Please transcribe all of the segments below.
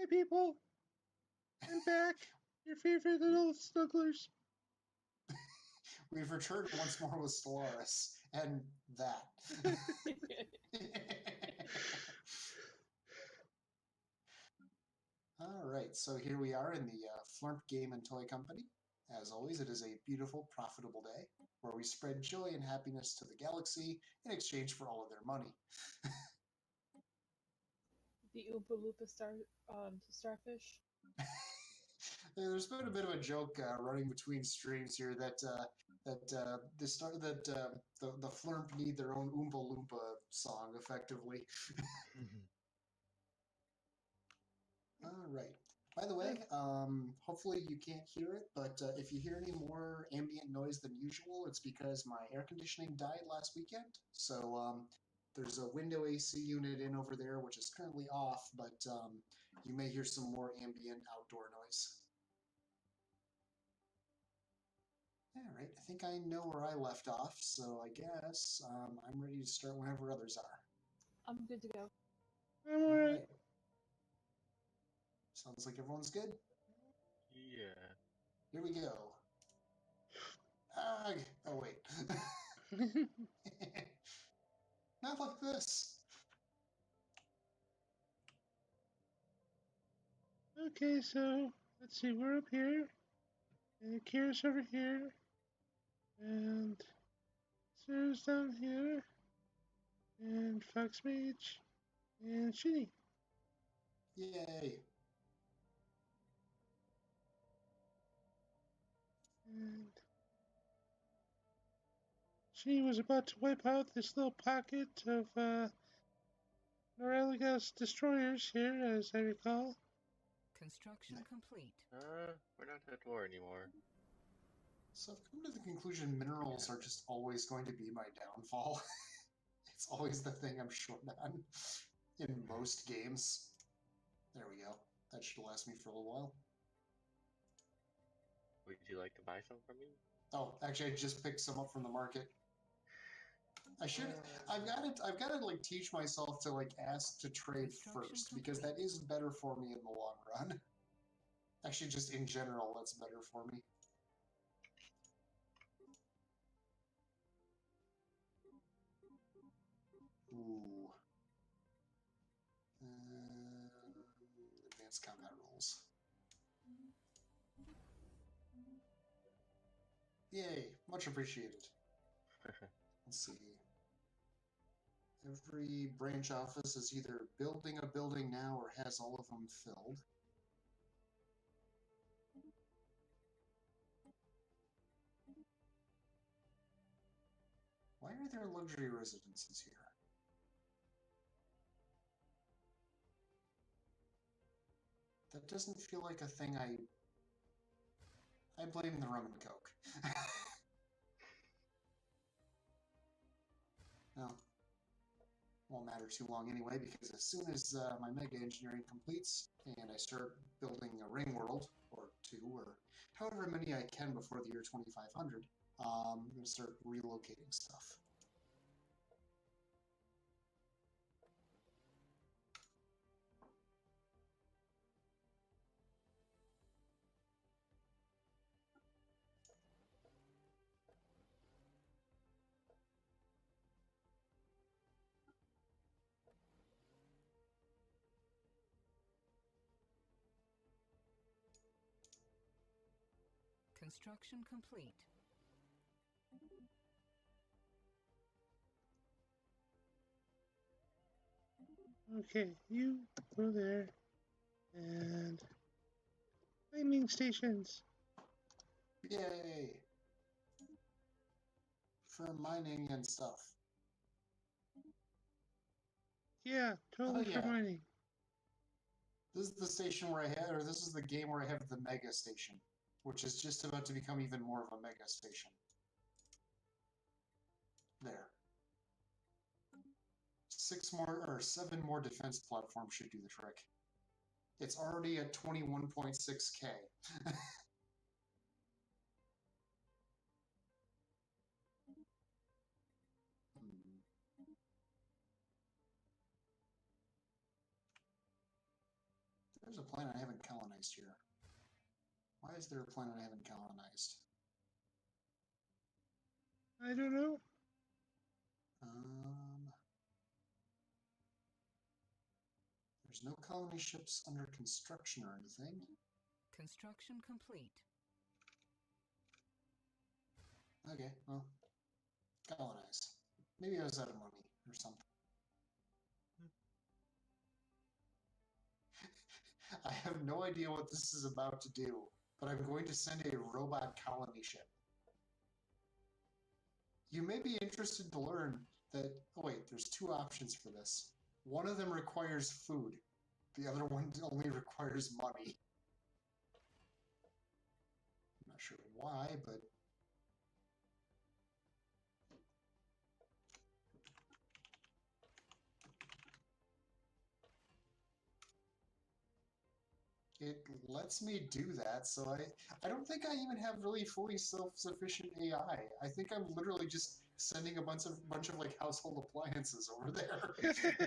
people, I'm back. Your favorite little snugglers. We've returned once more with Stellaris, and that. Alright, so here we are in the Flump Game and Toy Company. As always, it is a beautiful, profitable day, where we spread joy and happiness to the galaxy in exchange for all of their money. The Oompa Loompa starfish. There's been a bit of a joke running between streams here that the Flump need their own Oompa Loompa song, effectively. All right. By the way, hopefully you can't hear it, but if you hear any more ambient noise than usual, it's because my air conditioning died last weekend. So there's a window AC unit in over there, which is currently off, but you may hear some more ambient outdoor noise. All right, I think I know where I left off, so I guess I'm ready to start whenever others are. I'm good to go. All right. Sounds like everyone's good. Yeah. Here we go. Oh, wait. Not like this. Okay, so let's see. We're up here, and Kira's over here, and Sarah's down here, and FoxMage, and Shinny. Yay. And she was about to wipe out this little pocket of Noreliga's destroyers here, as I recall. Construction complete. We're not at war anymore. So I've come to the conclusion minerals are just always going to be my downfall. It's always the thing I'm short on in most games. There we go. That should last me for a little while. Would you like to buy some from me? Oh, actually, I just picked some up from the market. I should. I've got to like teach myself to like ask to trade first because that is better for me in the long run. Actually, just in general, that's better for me. Ooh. Advanced combat rules. Yay! Much appreciated. Let's see. Every branch office is either building a building now or has all of them filled. Why are there luxury residences here? That doesn't feel like a thing I blame the rum and coke. No. Won't matter too long anyway, because as soon as my mega engineering completes and I start building a ring world, or two, or however many I can before the year 2500, I'm going to start relocating stuff. Construction complete. Okay, you go there, and mining stations. Yay! For mining and stuff. Yeah, totally for mining. This is the station where I had, or this is the game where I have the mega station, which is just about to become even more of a mega station. There. 7 more defense platforms should do the trick. It's already at 21.6K. There's a planet I haven't colonized here. Why is there a planet I haven't colonized? I don't know. There's no colony ships under construction or anything. Construction complete. Okay, well, colonize. Maybe I was out of money or something. I have no idea what this is about to do, but I'm going to send a robot colony ship. You may be interested to learn that, oh wait, there's two options for this. One of them requires food. The other one only requires money. I'm not sure why, but... it lets me do that, so I don't think I even have really fully self-sufficient AI. I think I'm literally just sending a bunch of like household appliances over there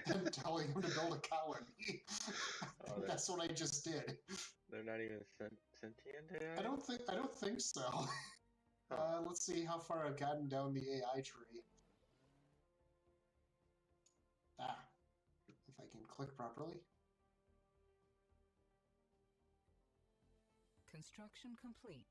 and telling them to build a colony. Oh, That's what I just did. They're not even sentient AI? I don't think so. Let's see how far I've gotten down the AI tree. If I can click properly. Construction complete.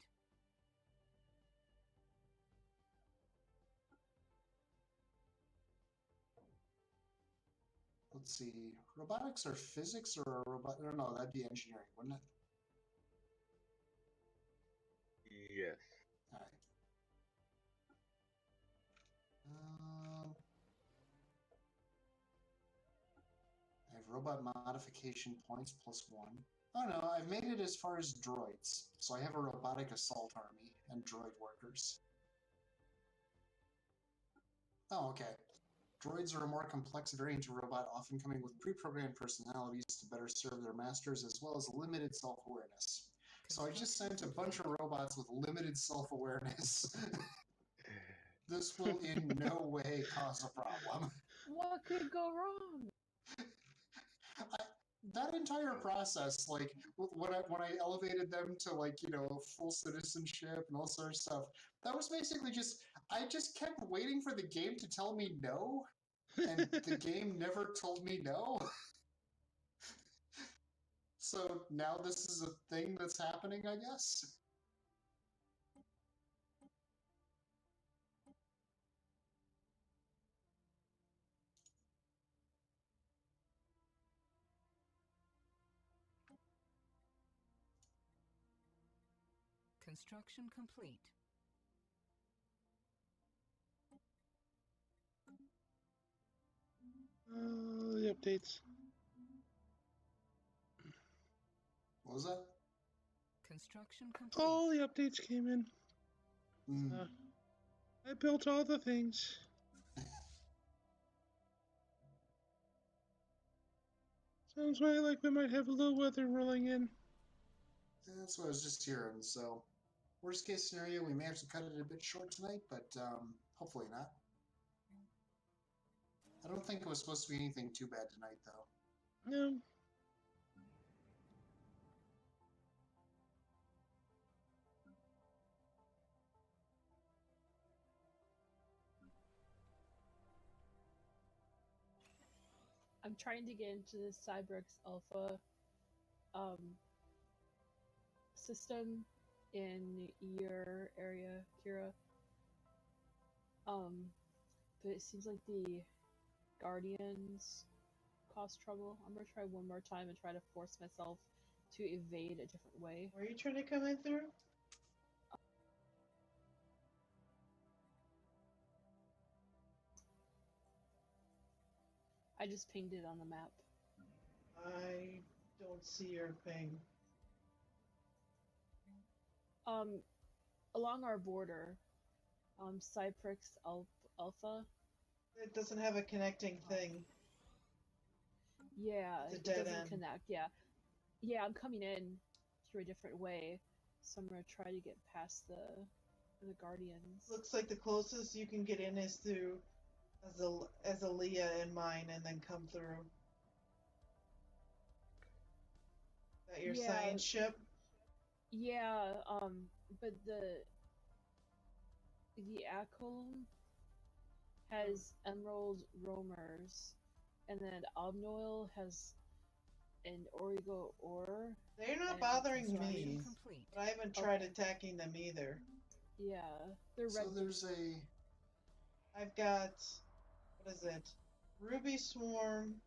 Let's see. Robotics or physics or a robot? No, no, that'd be engineering, wouldn't it? Yes. All right. I have robot modification points +1. Oh no, I've made it as far as droids. So I have a robotic assault army and droid workers. Oh, okay. Droids are a more complex variant of robot, often coming with pre-programmed personalities to better serve their masters, as well as limited self-awareness. So I just sent a bunch of robots with limited self-awareness. This will in no way cause a problem. What could go wrong? That entire process, like when I elevated them to like, you know, full citizenship and all sort of stuff, that was basically I just kept waiting for the game to tell me no, and the game never told me no. So now this is a thing that's happening, I guess. Construction complete. The updates. What was that? Construction complete. All the updates came in. I built all the things. Sounds like we might have a little weather rolling in. That's what I was just hearing. So, worst case scenario, we may have to cut it a bit short tonight, but hopefully not. I don't think it was supposed to be anything too bad tonight, though. No. I'm trying to get into the Cyberx Alpha system in your area, Kira. But it seems like the Guardians cause trouble. I'm gonna try one more time and try to force myself to evade a different way. Where are you trying to come in through? I just pinged it on the map. I don't see your thing. Along our border, Cyprix Alpha. It doesn't have a connecting thing. Yeah, It's a it dead doesn't end. connect. Yeah, I'm coming in through a different way, so I'm gonna try to get past the Guardians. Looks like the closest you can get in is through as Aaliyah and mine, and then come through. That your Yeah. science ship? Yeah, but the Acholm has emerald roamers, and then Obnoil has an Origo ore. They're not And bothering Construction me, complete. but I haven't tried Okay. attacking them either. Yeah, they're So red. there's a... I've got, what is it? Ruby Swarm,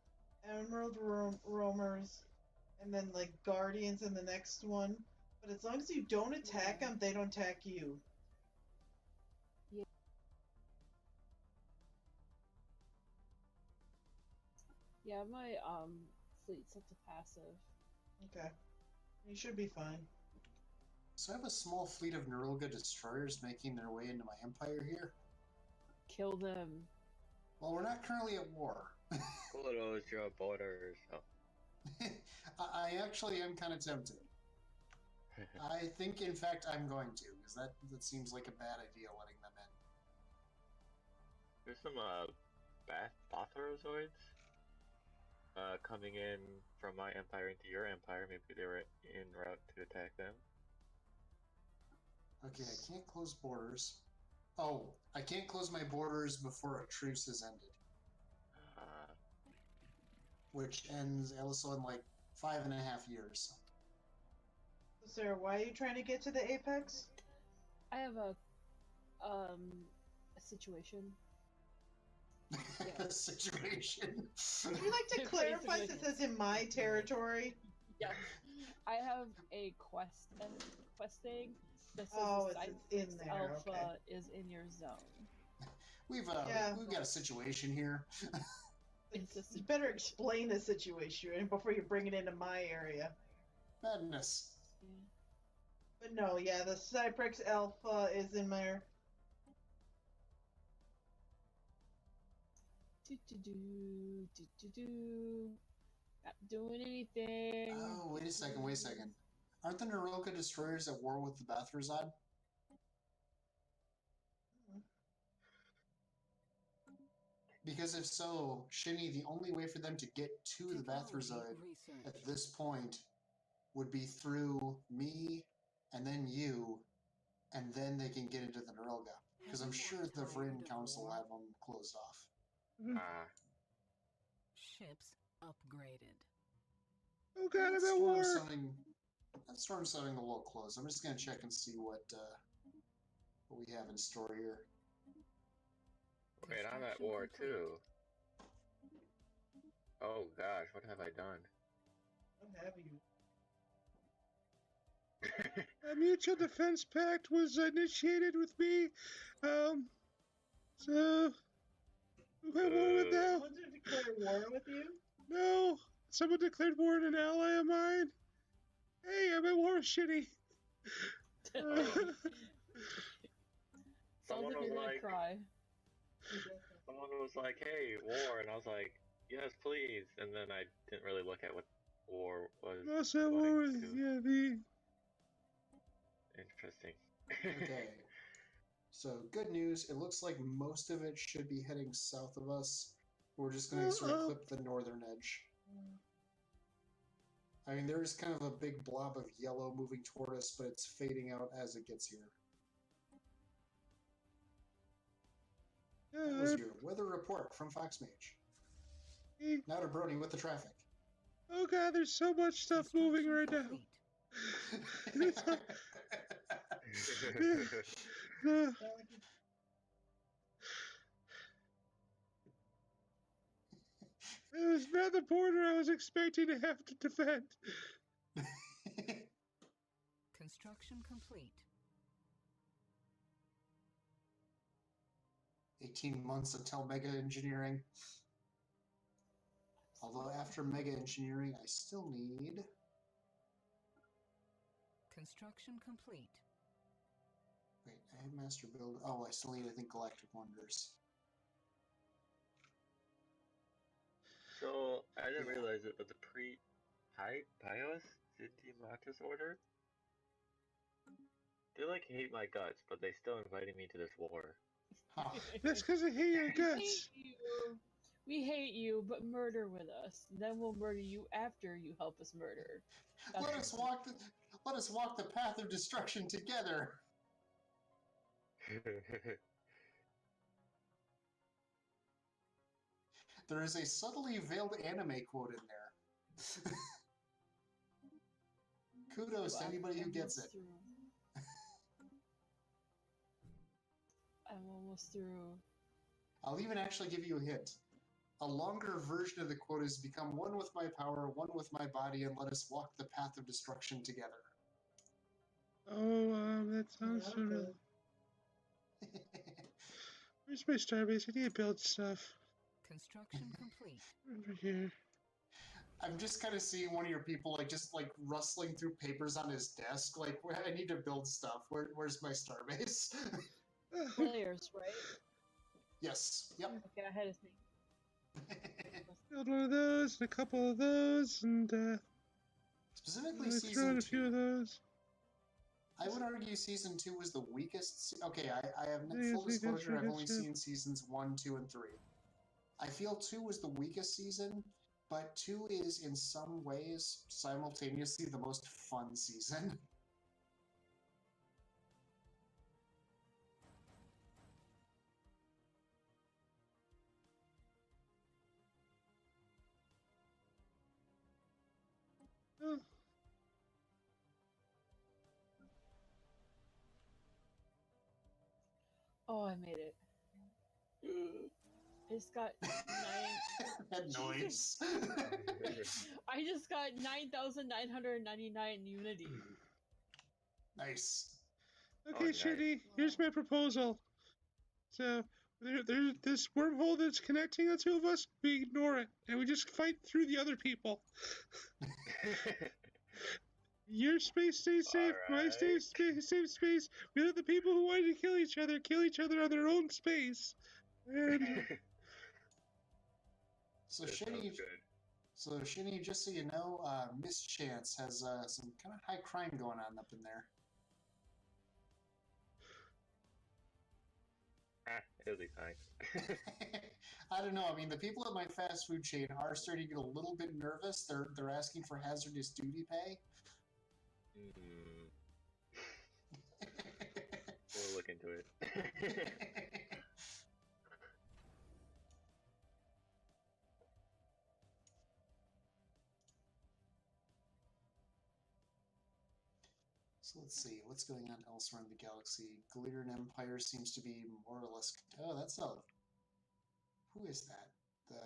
Emerald Roamers, and then like Guardians in the next one. But as long as you don't attack Yeah. them, they don't attack you. Yeah, my fleet's up to passive. Okay. You should be fine. So I have a small fleet of Nerulga destroyers making their way into my empire here. Kill them. Well, we're not currently at war. Close your borders. Oh. I actually am kind of tempted. I think, in fact, I'm going to, because that seems like a bad idea, letting them in. There's some Bathrozoids coming in from my empire into your empire. Maybe they were en route to attack them. Okay, I can't close borders. Oh, I can't close my borders before a truce has ended. Which ends also in like 5.5 years. So, Sarah, why are you trying to get to the apex? I have a situation. Yeah. Situation. Would you like to clarify Basically. this is in my territory? Yeah, I have a questing that says Oh, the it's in Pacifist there, Alpha okay. is in your zone. We've Yeah. got a situation here. It's a You better explain the situation before you bring it into my area. Madness. But no, yeah, the Cyprex Alpha is in there. Not doing anything. Oh, wait a second. Aren't the Nerulga destroyers at war with the Bathrozod? Because if so, Shinny, the only way for them to get to the Bathrozod at this point would be through me, and then you, and then they can get into the Nerulga. Because I'm sure the Vryn Council have them closed off. Ships upgraded. Oh god, I'm at Storm war! summoning. That storm summoning a little close. I'm just gonna check and see what we have in store here. Wait, I'm at war too. Oh gosh, what have I done? What have you? A mutual defense pact was initiated with me. So who had war with now? Someone to declare war with you? No, someone declared war on an ally of mine. Hey, I'm at war with Shitty. Sounds like was you're gonna like- cry. Someone was like, "Hey, war," and I was like, "Yes, please." And then I didn't really look at what war was. I'm also at war with me. Interesting. Okay. So, good news. It looks like most of it should be heading south of us. We're just going to sort of clip the northern edge. I mean, there's kind of a big blob of yellow moving toward us, but it's fading out as it gets here. That was your weather report from FoxMage. Now to Brony with the traffic. Oh god, there's so much stuff moving right now. It was not the border I was expecting to have to defend. Construction complete. 18 months until mega engineering. Although after mega engineering, I still need... Construction complete. Wait, I have master build. Oh, I still need, I think, galactic wonders. So I didn't realize it, but the Pios City order, they like hate my guts, but they still invited me to this war. Huh. That's because I hate your guts. Hate you. We hate you, but murder with us. Then we'll murder you after you help us murder. Let us walk the path of destruction together. There is a subtly veiled anime quote in there. Kudos to anybody who gets it. I'm almost through. I'll even actually give you a hint. A longer version of the quote is, "Become one with my power, one with my body, and let us walk the path of destruction together." Oh, that sounds familiar. Where's my starbase? I need to build stuff. Construction complete. Over here. I'm just kind of seeing one of your people just rustling through papers on his desk. Like, I need to build stuff. Where's my starbase? Players, right? Yes. Yep. Okay, I had his name. Build one of those, and a couple of those, and Specifically, throw season in a 2. few of those. I would argue season 2 was the weakest. Okay, I have full disclosure. I've only seen seasons 1, 2, and 3. I feel 2 was the weakest season, but 2 is in some ways simultaneously the most fun season. Oh. Oh, I made it. I just got 9. That noise. I just got 9,999 Unity. Nice. Okay, nice. Shitty, here's my proposal. So, there's this wormhole that's connecting the two of us. We ignore it, and we just fight through the other people. Your space stays safe, my space stays safe space. We let the people who wanted to kill each other on their own space. And So Shinny, just so you know, Miss Chance has some kind of high crime going on up in there. It'll be fine. I don't know. I mean, the people at my fast food chain are starting to get a little bit nervous. They're asking for hazardous duty pay. We'll look into it. So let's see, what's going on elsewhere in the galaxy? Glittern Empire seems to be more or less... Oh, that's a... Who is that? The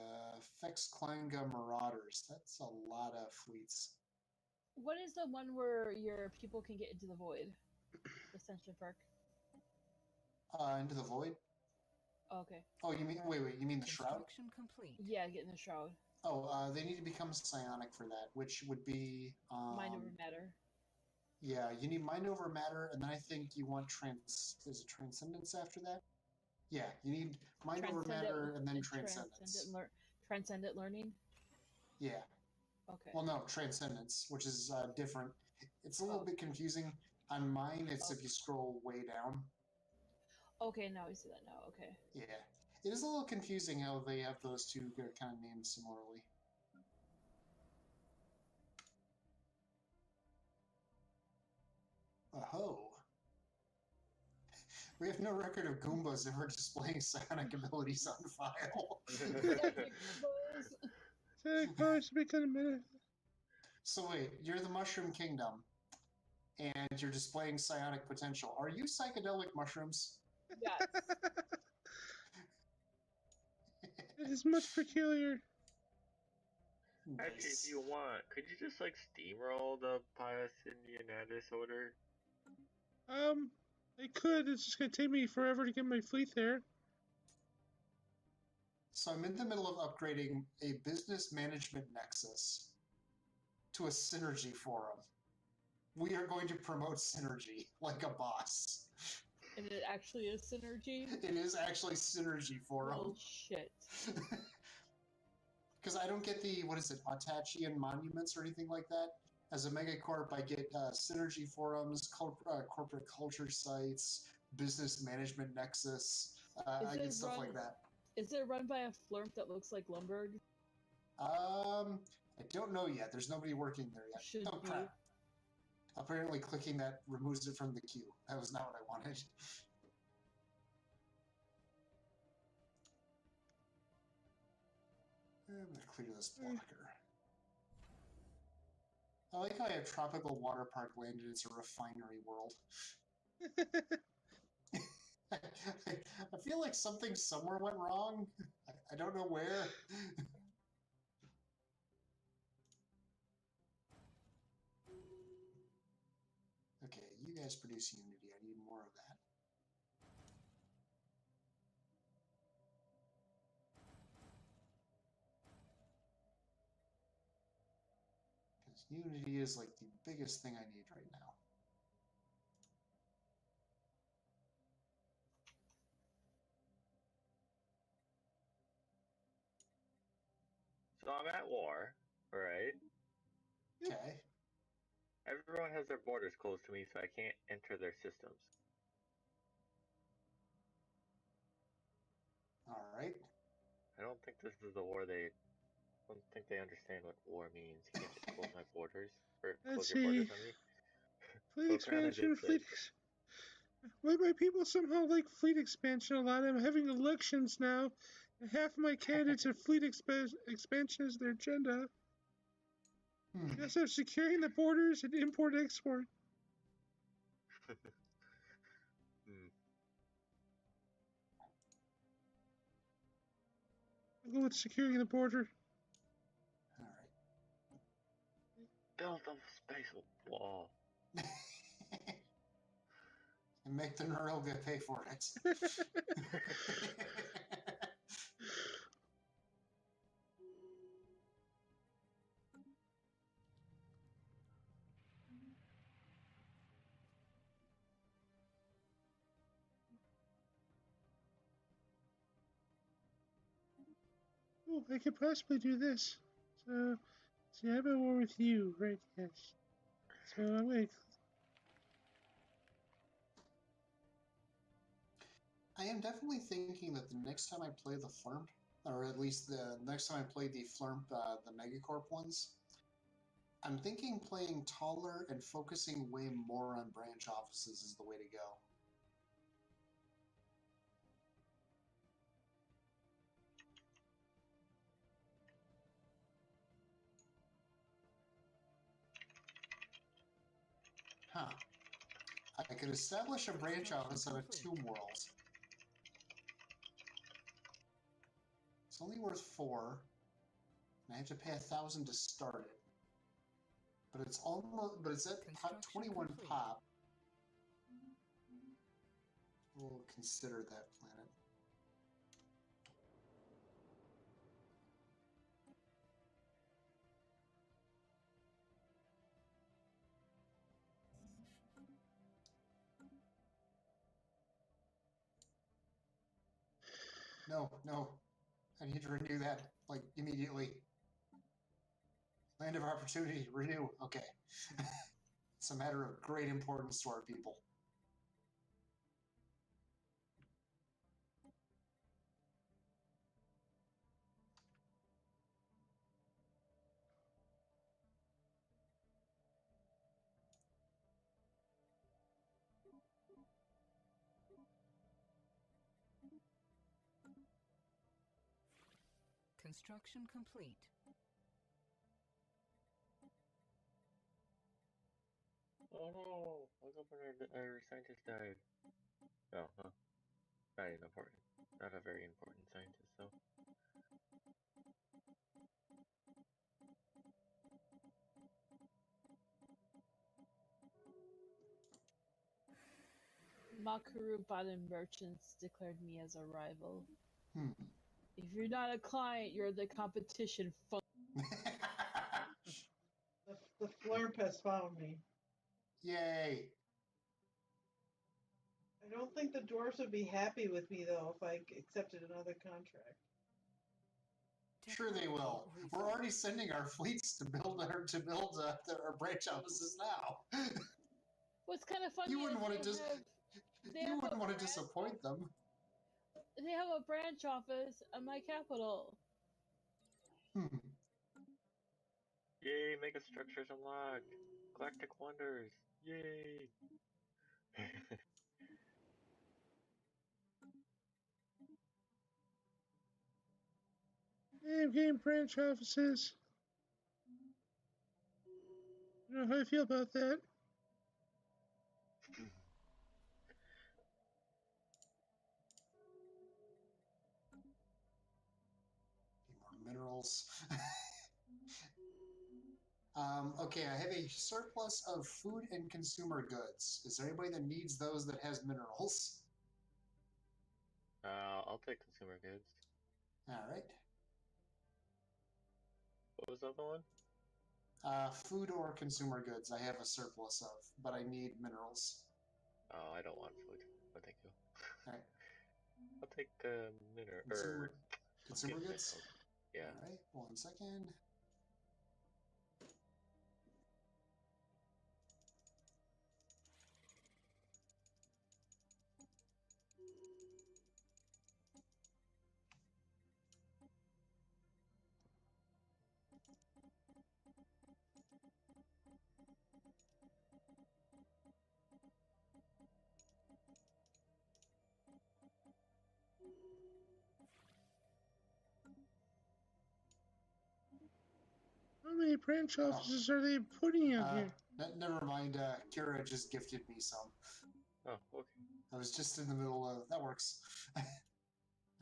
Fexklanga Marauders. That's a lot of fleets. What is the one where your people can get into the void? Ascension perk. Into the void? Okay. Oh, you mean... Wait, you mean the Shroud? Construction complete. Yeah, get in the Shroud. Oh, they need to become psionic for that, which would be... Mind over matter. Yeah, you need mind over matter, and then I think you want is it transcendence after that? Yeah, you need mind over matter and then transcendence. Transcendent learning? Yeah. Okay. Well, no, transcendence, which is different. It's a little bit confusing. On mine, it's if you scroll way down. Okay, now we see that now, okay. Yeah. It is a little confusing how they have those two kind of named similarly. Oh. We have no record of Goombas ever displaying psionic abilities on file. So wait, you're the Mushroom Kingdom, and you're displaying psionic potential. Are you psychedelic mushrooms? Yes. It is much peculiar. Nice. Actually, if you want, could you just steamroll the Pacifist order? I could. It's just gonna take me forever to get my fleet there. So I'm in the middle of upgrading a business management nexus to a synergy forum. We are going to promote synergy like a boss. And it actually is synergy? It is actually synergy forum. Oh shit. Because I don't get the, Autachian monuments or anything like that. As a megacorp, I get synergy forums, corporate culture sites, business management nexus. I get stuff like that. Is it run by a flurp that looks like Lumberg? I don't know yet. There's nobody working there yet. Should Oh, be. crap. Apparently clicking that removes it from the queue. That was not what I wanted. I'm going to clear this blocker. I like how I have tropical water park land and it's a refinery world. I feel like something somewhere went wrong. I don't know where. Okay, you guys produce Unity. I need more of that. Because Unity is like the biggest thing I need right now. So I'm at war, right? Okay. Everyone has their borders closed to me, so I can't enter their systems. All right. I don't think this is the war I don't think they understand what war means. You can't just close my borders. Or Let's close your borders see. on me. Fleet What kind of expansion, did Well, my people somehow like fleet expansion a lot. I'm having elections now, and half of my candidates have fleet expansion as their agenda. Yes, I'm securing the borders and import-export. I'll go with securing the border. All right. Build a space wall. And make the Neroga pay for it. Oh, I could possibly do this. So, see, I'm at war with you, right? Yes. So I'm going to... I am definitely thinking that the next time I play the Flurp, or at least the next time I play the Flurp, the Megacorp ones, I'm thinking playing taller and focusing way more on branch offices is the way to go. Huh. I could establish a branch office out of Tomb Worlds. It's only worth 4, and I have to pay 1,000 to start it. But it's almost, but it's at 21 pop. We'll consider that planet. No, no. I need to renew that, like, immediately. Land of Opportunity, renew. Okay. It's a matter of great importance to our people. Construction complete. Oh no! Our scientist died. Oh, huh. Not important. Not a very important scientist, though. Makaru Bottom Merchants declared me as a rival. Hmm. If you're not a client, you're the competition. The Flurp has found me. Yay! I don't think the dwarves would be happy with me though if I accepted another contract. Sure they will. We're already sending our fleets to build our branch offices now. What's kind of funny You wouldn't want to is they wouldn't want to have disappoint them. They have a branch office at my capital. Hmm. Yay, mega structures unlocked! Galactic wonders! Yay! Yeah, I'm getting branch offices. I don't know how I feel about that. Need more minerals. Okay, I have a surplus of food and consumer goods. Is there anybody that needs those that has minerals? I'll take consumer goods. Alright. What was the other one? Food or consumer goods I have a surplus of, but I need minerals. Oh, I don't want food. No, thank you. Alright. I'll take Consumer get goods? minerals. Yeah. Alright, 1 second. How many branch offices are they putting out here? Never mind, Kira just gifted me some. Oh, okay. I was just in the middle of... That works.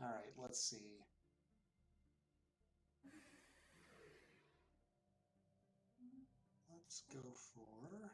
Alright, let's see. Let's go for...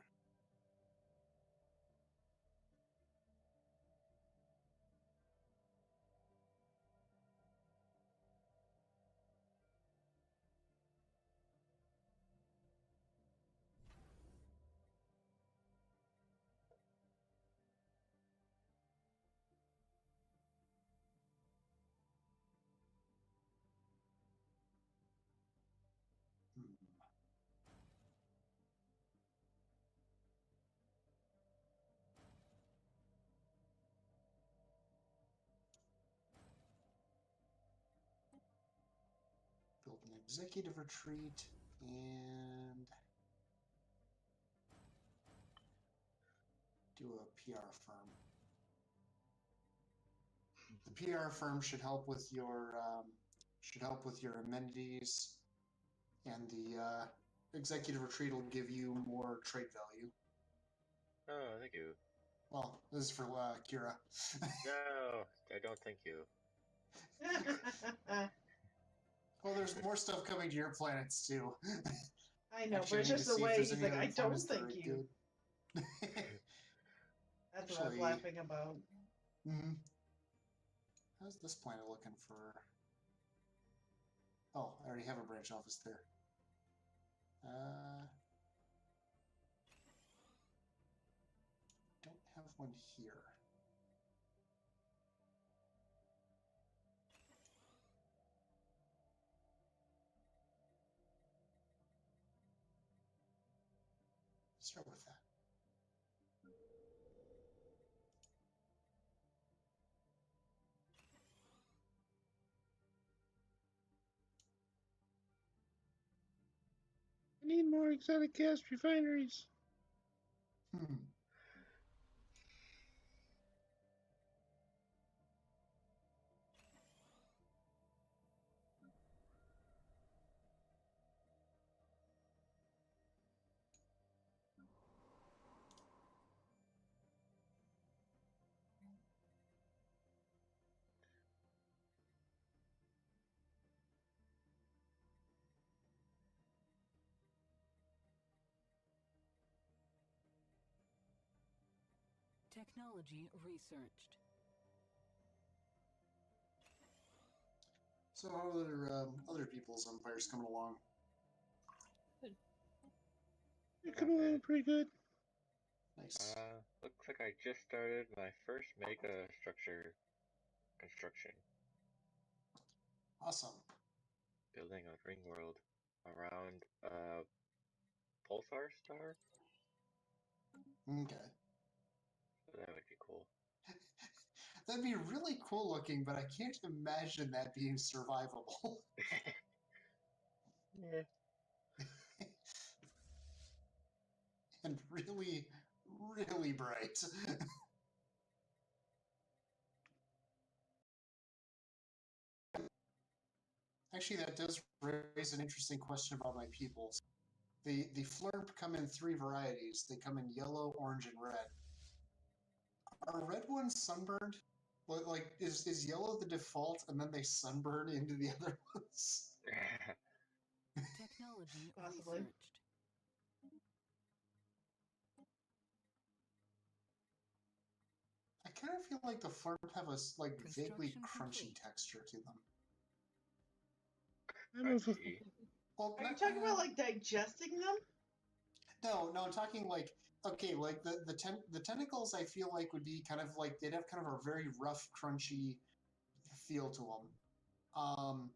Build an executive retreat and do a PR firm. The PR firm should help with your amenities, and the executive retreat will give you more trade value. Oh, thank you. Well, this is for Kira. No, I don't thank you. Well, there's more stuff coming to your planets too. I know, Actually, but it's I need just to the see if way there's he's any like, other I don't planets that are thank you. good. That's what I was laughing about. Mm-hmm. How's this planet looking for? Oh, I already have a branch office there. Don't have one here. Start with that. I need more exotic gas refineries. Technology researched. So how are other people's empires coming along? Good. They're coming along pretty good. Nice. Looks like I just started my first mega structure construction. Awesome. Building a ring world around pulsar star. Okay. So that would be cool. That'd be really cool looking, but I can't imagine that being survivable. Yeah. And really, really bright. Actually, that does raise an interesting question about my peoples. The Flurp come in 3 varieties. They come in yellow, orange, and red. Are red ones sunburned? Like, is yellow the default, and then they sunburn into the other ones? Technology Possibly. researched. I kind of feel like the Flurp have a vaguely Construction crunchy complete. texture to them. Crunchy. Well, Are you talking about like digesting them? No, I'm talking like, okay, like the tentacles. I feel like would be kind of like they'd have kind of a very rough, crunchy feel to them.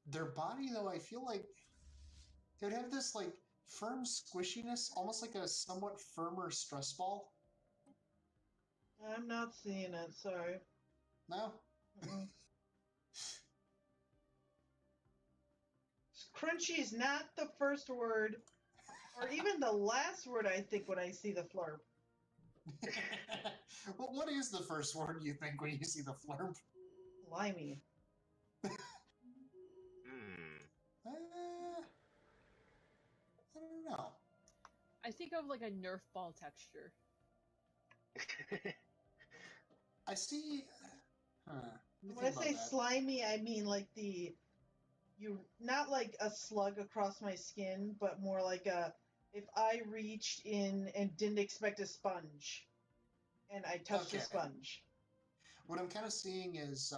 Their body though, I feel like it would have this like firm squishiness, almost like a somewhat firmer stress ball. I'm not seeing it. Sorry. No. Mm-mm. Crunchy is not the first word, or even the last word I think when I see the Flurp. Well, what is the first word you think when you see the Flurp? Slimy. I don't know. I think of like a Nerf ball texture. I see. Huh. When I say slimy, I mean like not like a slug across my skin, but more like if I reached in and didn't expect a sponge, and I touched a sponge. What I'm kind of seeing is,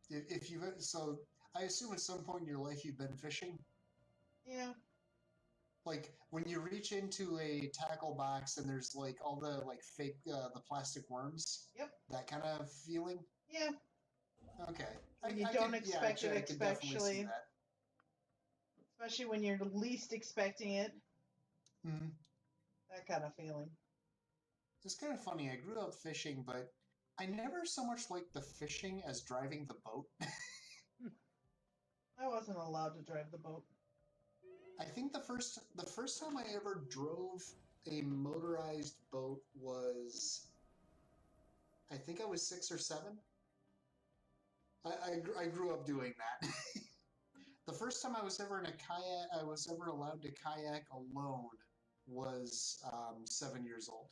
if you've so I assume at some point in your life you've been fishing. Yeah. Like when you reach into a tackle box and there's like all the like fake the plastic worms. Yep. That kind of feeling. Yeah. Okay. When you don't expect it, I could definitely see that. Especially when you're least expecting it. Mm-hmm. That kind of feeling. It's kind of funny. I grew up fishing, but I never so much liked the fishing as driving the boat. I wasn't allowed to drive the boat. I think the first time I ever drove a motorized boat was, I think I was 6 or 7. I grew up doing that. The first time I was ever in a kayak, I was ever allowed to kayak alone was 7 years old.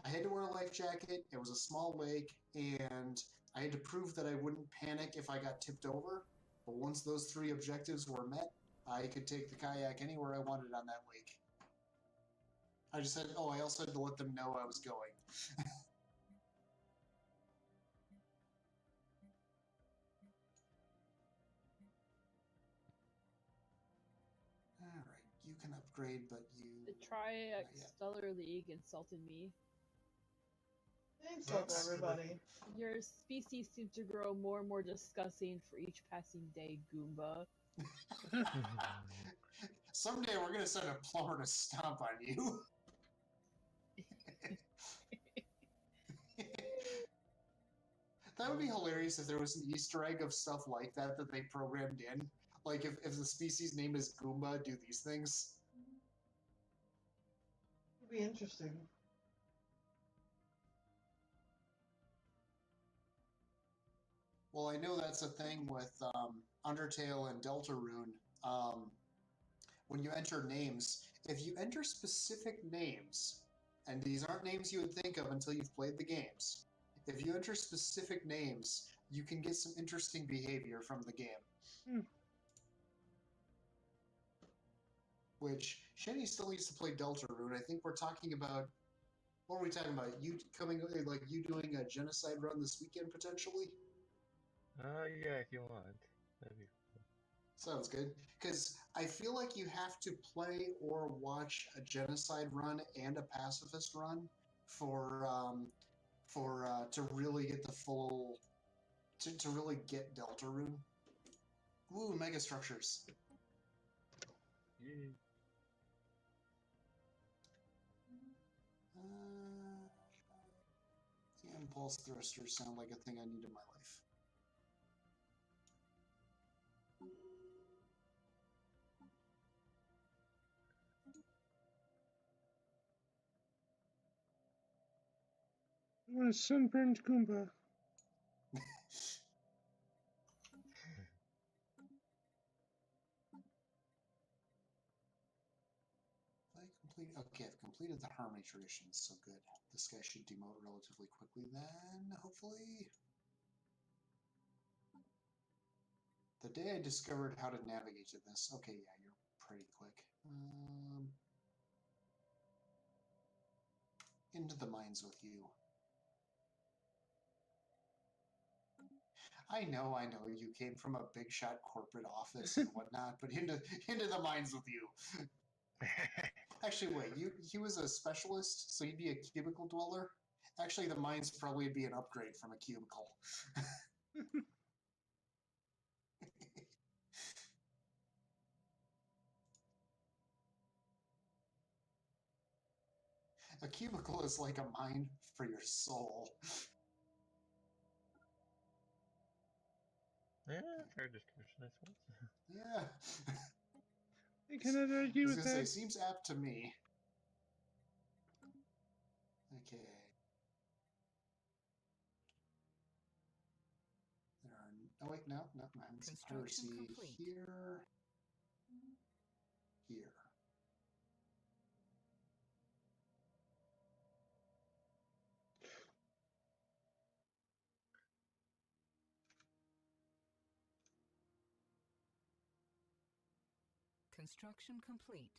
I had to wear a life jacket. It was a small lake, and I had to prove that I wouldn't panic if I got tipped over. But once those 3 objectives were met, I could take the kayak anywhere I wanted on that lake. I just said, I also had to let them know I was going. Alright, you can upgrade, but you... The Stellar League insulted me. They insult everybody. Your species seems to grow more and more disgusting for each passing day, Goomba. Someday we're going to send a plumber to stomp on you. That would be hilarious if there was an Easter egg of stuff like that they programmed in. Like if the species name is Goomba, do these things. It'd be interesting. Well, I know that's a thing with Undertale and Deltarune. When you enter names, if you enter specific names, and these aren't names you would think of until you've played the games, if you enter specific names, you can get some interesting behavior from the game. Which, Shani still needs to play Deltarune. I think we're talking about... What are we talking about? You doing a genocide run this weekend, potentially? Yeah, if you want. That'd be cool. Sounds good. Because I feel like you have to play or watch a genocide run and a pacifist run to really get the full... To really get Deltarune. Ooh, mega structures. Yeah. Yeah, Impulse thrusters sound like a thing I need in my life. I want a sunburned Goomba. Okay, I've completed the Harmony tradition, so good. This guy should demote relatively quickly then, hopefully. The day I discovered how to navigate to this. Okay, yeah, you're pretty quick. Into the mines with you. I know, you came from a big shot corporate office and whatnot, but into the mines with you. Actually, wait, he was a specialist, so he'd be a cubicle dweller? Actually, the mines probably be an upgrade from a cubicle. A cubicle is like a mine for your soul. Yeah, fair description, I suppose. Yeah. I cannot argue with that. Seems apt to me. Okay. There are... Oh, wait, no, mines. Piracy here. Here. Construction complete.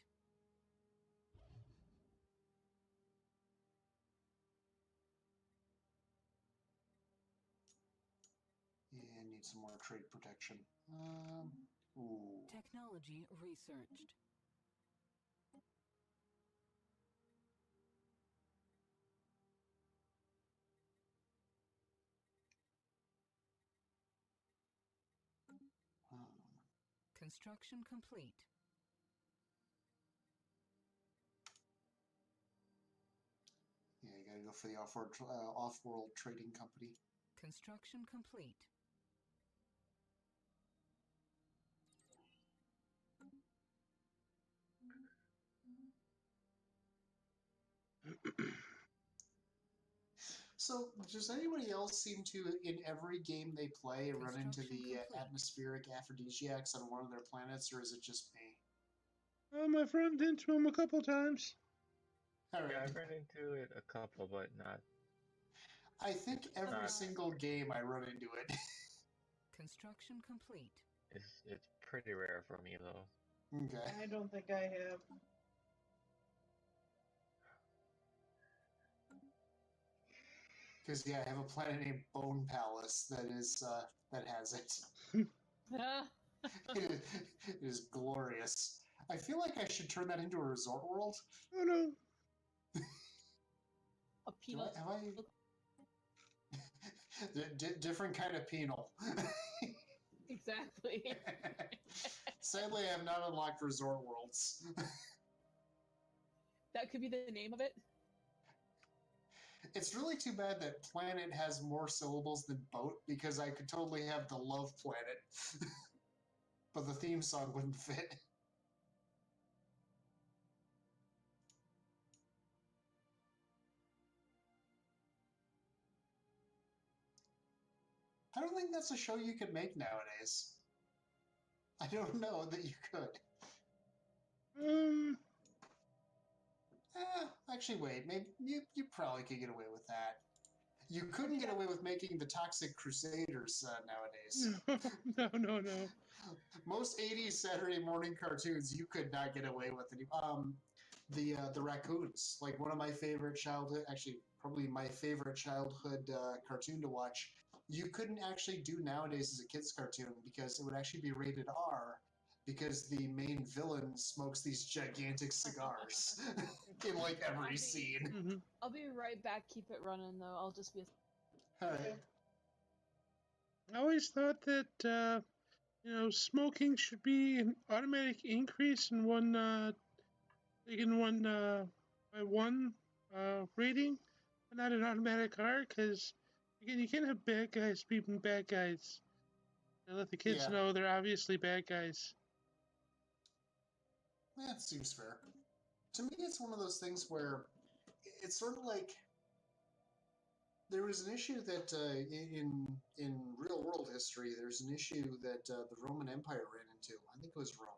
And need some more trade protection. Ooh. Technology researched. Construction complete. Yeah, you gotta go for the off-world trading company. Construction complete. So, does anybody else seem to, in every game they play, run into the atmospheric aphrodisiacs on one of their planets, or is it just me? I've run into him a couple times. All right. Yeah, I've run into it a couple, but not. I think every single game I run into it. Construction complete. It's pretty rare for me, though. Okay. I don't think I have. Because yeah, I have a planet named Bone Palace that has it. It is glorious. I feel like I should turn that into a resort world. Oh no. A penal. Different kind of penal. Exactly. Sadly, I have not unlocked resort worlds. That could be the name of it. It's really too bad that planet has more syllables than boat, because I could totally have the Love Planet. But the theme song wouldn't fit. I don't think that's a show you could make nowadays. I don't know that you could. Actually, wait. Maybe you probably could get away with that. You couldn't get away with making the Toxic Crusaders nowadays. No. Most 80s Saturday morning cartoons you could not get away with it. The raccoons, like one of my favorite childhood, actually probably my favorite childhood cartoon to watch. You couldn't actually do nowadays as a kids cartoon because it would actually be rated R, because the main villain smokes these gigantic cigars in like every scene. Mm-hmm. I'll be right back. Keep it running though. I'll just be. All right. I always thought that smoking should be an automatic increase in one by one rating, but not an automatic R, because Again, you can't have bad guys being bad guys. And let the kids Yeah. know they're obviously bad guys. That seems fair. To me, it's one of those things where it's sort of like there was an issue that in real world history, there's an issue that the Roman Empire ran into. I think it was Rome.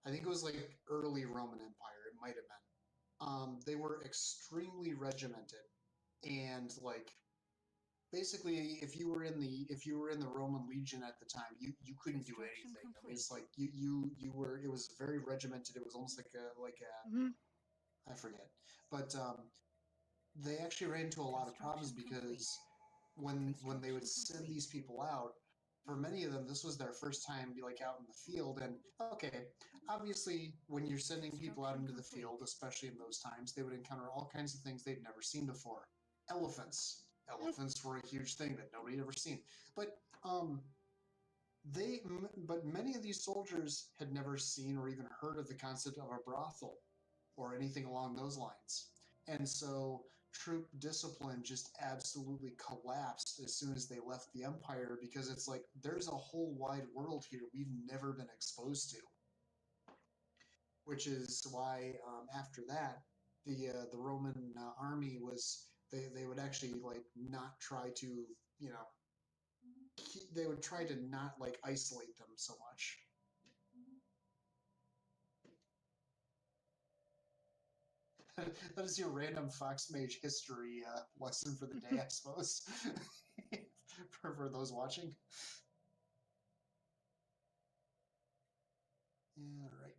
I think it was like early Roman Empire. It might have been. They were extremely regimented, and like basically, if you were in the Roman Legion at the time, you couldn't do Construction anything. I mean, complete. it's like you were. It was very regimented. It was almost like a Mm-hmm. I forget, but they actually ran into a lot of problems because when they would send these people out, for many of them, this was their first time like out in the field. And okay, obviously, when you're sending people out into the field, especially in those times, they would encounter all kinds of things they'd never seen before. Elephants. Elephants were a huge thing that nobody had ever seen. But but many of these soldiers had never seen or even heard of the concept of a brothel or anything along those lines. And so troop discipline just absolutely collapsed as soon as they left the Empire, because it's like there's a whole wide world here we've never been exposed to. Which is why after that, the Roman army was they would actually like not try to they would try to not like isolate them so much. That is your random FoxMage history lesson for the day, I suppose, for those watching. Yeah, right.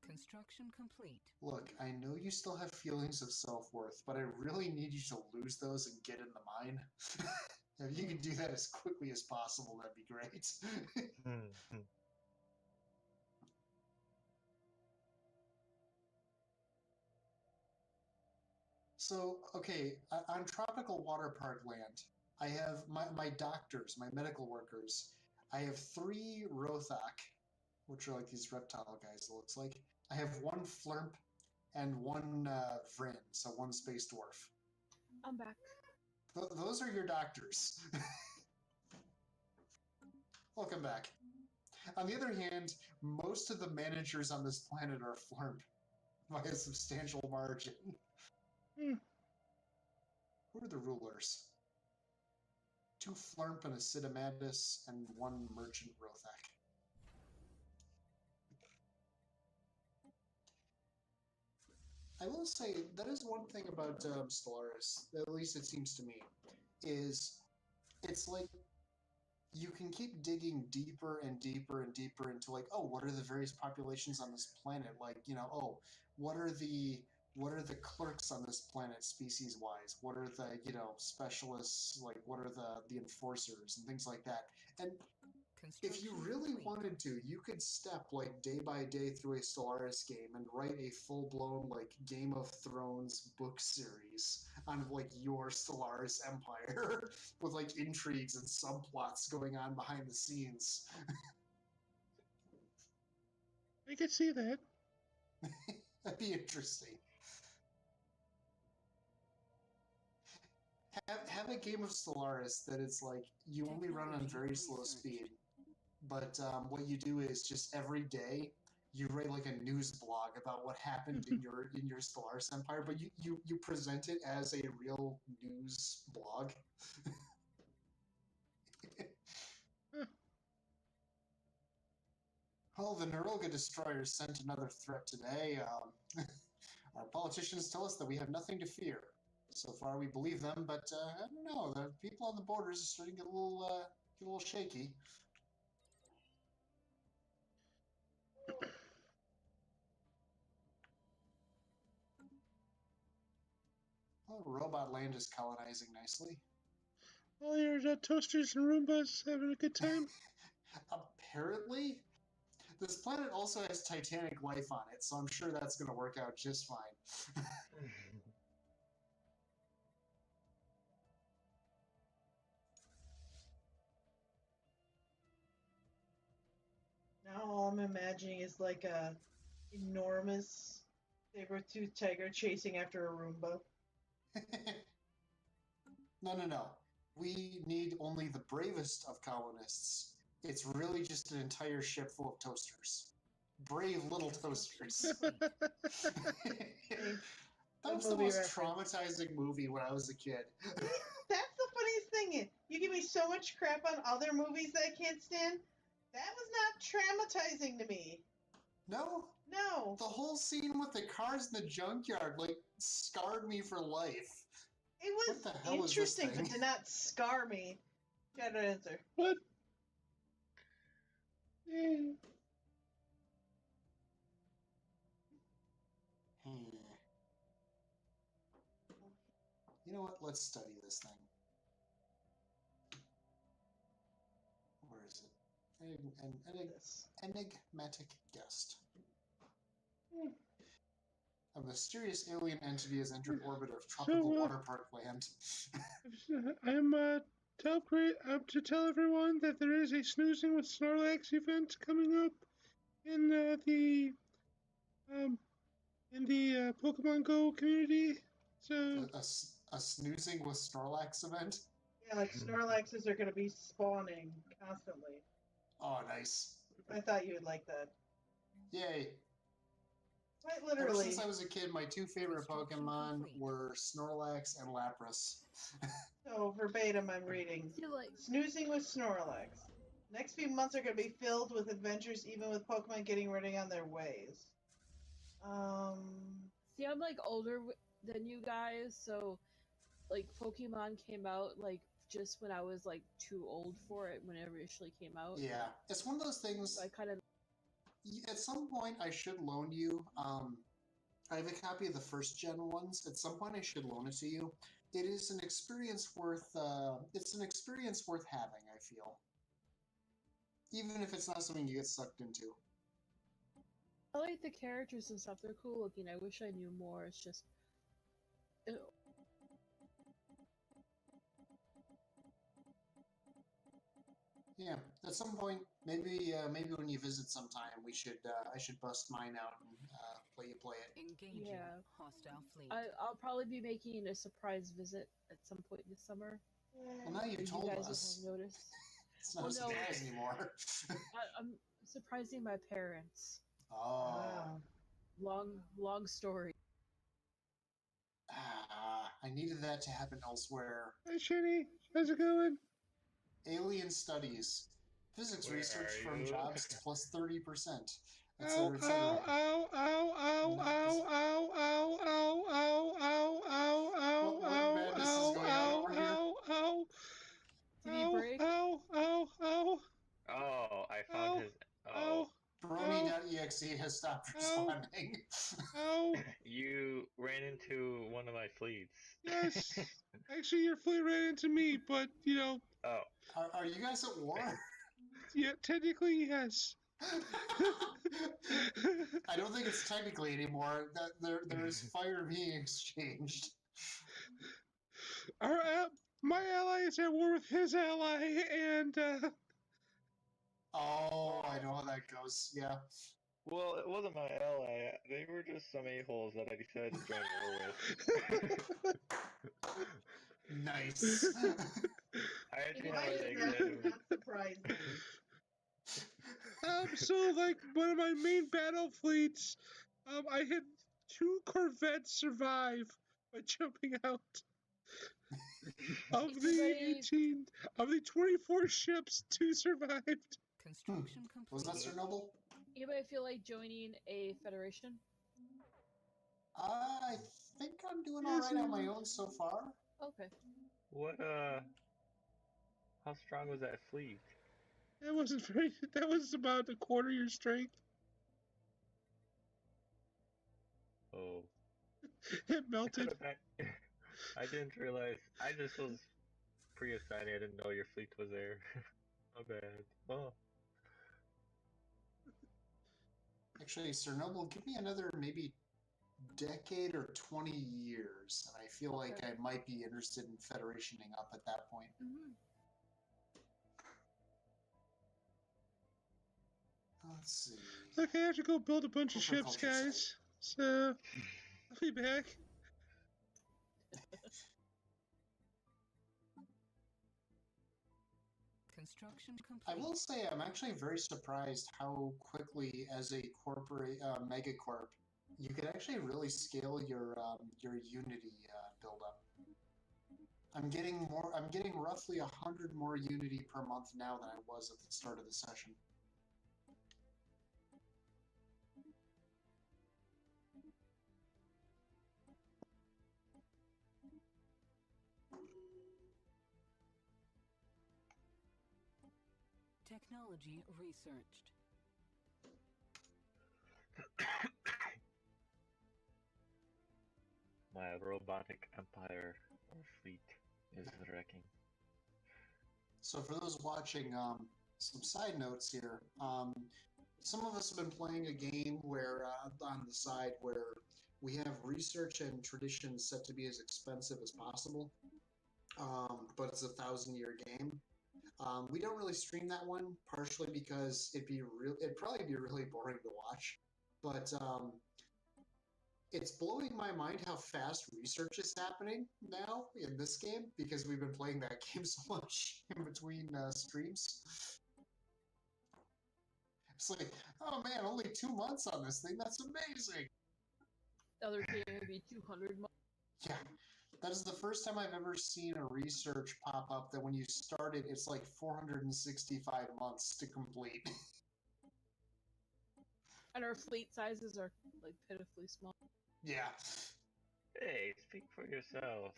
Construction complete. Look, I know you still have feelings of self-worth, but I really need you to lose those and get in the mine. If you can do that as quickly as possible, that'd be great. So, okay, on tropical water park land, I have my doctors, my medical workers. I have 3 Rothak, which are like these reptile guys, it looks like. I have 1 Flurp and 1 Vryn, so 1 space dwarf. I'm back. Those are your doctors. Welcome back. On the other hand, most of the managers on this planet are Flurp by a substantial margin. Hmm. Who are the rulers? 2 Flurp and a Sidamatus and 1 Merchant Rothak. I will say, that is one thing about Stellaris, at least it seems to me, is it's like you can keep digging deeper and deeper and deeper into like, oh, what are the various populations on this planet? Like, oh, what are the clerks on this planet species wise? What are the, specialists, like what are the enforcers and things like that? And if you really wanted to, you could step like day by day through a Stellaris game and write a full-blown like Game of Thrones book series on like your Stellaris empire with like intrigues and subplots going on behind the scenes. I could see that. That'd be interesting. Have a game of Stellaris that it's like you only run on very slow speed. But what you do is just every day you write like a news blog about what happened in your Stellaris empire, but you present it as a real news blog. Oh, the Neroga Destroyer sent another threat today. Our politicians tell us that we have nothing to fear. So far, we believe them, but I don't know. The people on the borders are starting to get a little shaky. Oh, Robot Land is colonizing nicely. All your toasters and Roombas having a good time? Apparently, this planet also has Titanic life on it, so I'm sure that's going to work out just fine. Now all I'm imagining is like a enormous saber-toothed tiger chasing after a Roomba. No. We need only the bravest of colonists. It's really just an entire ship full of toasters. Brave little toasters. That was the most traumatizing movie when I was a kid. That's the funniest thing. You give me so much crap on other movies that I can't stand. That was not traumatizing to me. No? No. The whole scene with the cars in the junkyard, like, scarred me for life. It was interesting, but did not scar me. ShadowDancer. What? You know what? Let's study this thing. Where is it? An enigmatic guest. A mysterious alien entity has entered orbit of tropical water park land. I'm to tell everyone that there is a Snoozing with Snorlax event coming up in the Pokemon Go community. So a Snoozing with Snorlax event? Yeah, like Snorlaxes are going to be spawning constantly. Oh, nice. I thought you would like that. Yay. Quite literally. Ever since I was a kid, my two favorite Pokemon were Snorlax and Lapras. So, verbatim, I'm reading. Snoozing with Snorlax. Next few months are going to be filled with adventures, even with Pokemon getting ready on their ways. See, I'm like older than you guys, so like Pokemon came out like just when I was like too old for it when it initially came out. Yeah, it's one of those things. So I kind of. At some point, I should loan you. I have a copy of the first gen ones. At some point, I should loan it to you. It is an experience worth. It's an experience worth having. I feel, even if it's not something you get sucked into. I like the characters and stuff. They're cool looking. I wish I knew more. It's just. Ew. Yeah, at some point, maybe when you visit sometime, we should. I should bust mine out and play it. Engaging hostile fleet. I'll probably be making a surprise visit at some point this summer. Well, now you've told us. It's not a surprise anymore. I'm surprising my parents. Oh. Long story. I needed that to happen elsewhere. Hi, Shitty. How's it going? Alien studies. Physics research from jobs plus 30%. Ow, ow, ow, ow, ow, ow, ow, ow, ow, ow, ow, ow, ow, ow, ow, Did he break? Ow, ow, ow. Oh, I found his. Oh. Brony.exe has stopped responding. Ow. You ran into one of my fleets. Yes. Actually, your fleet ran into me, but, you know. Oh. Are you guys at war? Yeah, technically, yes. I don't think it's technically anymore. There is fire being exchanged. My ally is at war with his ally, and Oh, I know how that goes. Yeah. Well, it wasn't my ally. They were just some a-holes that I decided to join war with. Nice. I actually have a negative. Not surprised me. So like one of my main battle fleets, I had 2 Corvettes survive by jumping out. Of the 24 ships, 2 survived. Construction complete. Was that Chernobyl? Anybody feel like joining a federation? I think I'm doing alright on my own so far. Okay. What, how strong was that fleet? That wasn't very. That was about a quarter your strength. Oh. It melted. I didn't realize. I just was pre-assigned. I didn't know your fleet was there. My bad. Oh. Actually, Chernobyl, give me another maybe decade or 20 years, and I feel like I might be interested in federationing up at that point. Mm-hmm. Let's see. Look, I have to go build a bunch of ships, guys. So, I'll be back. Construction complete. I will say I'm actually very surprised how quickly, as a corporate megacorp, you can actually really scale your Unity build-up. I'm getting roughly 100 more Unity per month now than I was at the start of the session. Technology researched. My robotic empire or fleet is wrecking. So for those watching, some side notes here. Some of us have been playing a game where, on the side, where we have research and tradition set to be as expensive as possible, but it's a 1,000-year game. We don't really stream that one, partially because it'd probably be really boring to watch. But it's blowing my mind how fast research is happening now in this game, because we've been playing that game so much in between streams. It's like, oh man, only 2 months on this thing. That's amazing. The other game would be 200 months. Yeah. That is the first time I've ever seen a research pop up that when you start it, it's like 465 months to complete. And our fleet sizes are like pitifully small. Yeah. Hey, speak for yourself.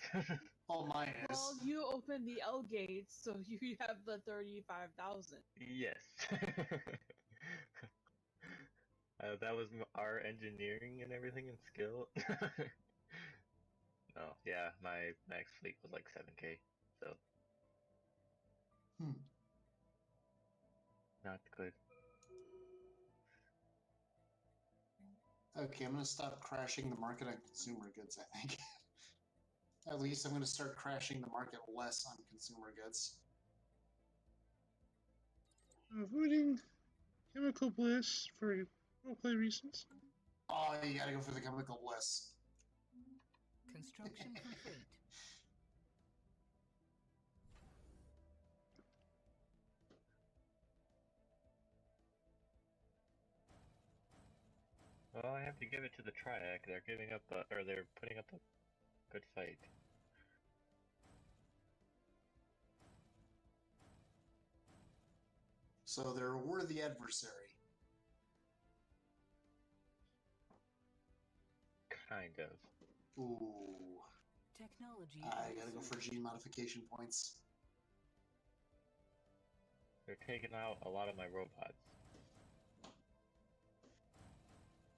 Oh, mine is. Well, you open the L gates, so you have the 35,000. Yes. That was our engineering and everything and skill. Oh, yeah, my max fleet was like 7K, so. Not good. Okay, I'm going to stop crashing the market on consumer goods, I think. At least I'm going to start crashing the market less on consumer goods. Avoiding chemical bliss for roleplay reasons. Oh, you gotta go for the chemical bliss. Construction complete. Well, I have to give it to the Triac. They're giving up, or they're putting up a good fight. So they're a worthy adversary. Kind of. Ooh. Technology. I gotta go for gene modification points. They're taking out a lot of my robots.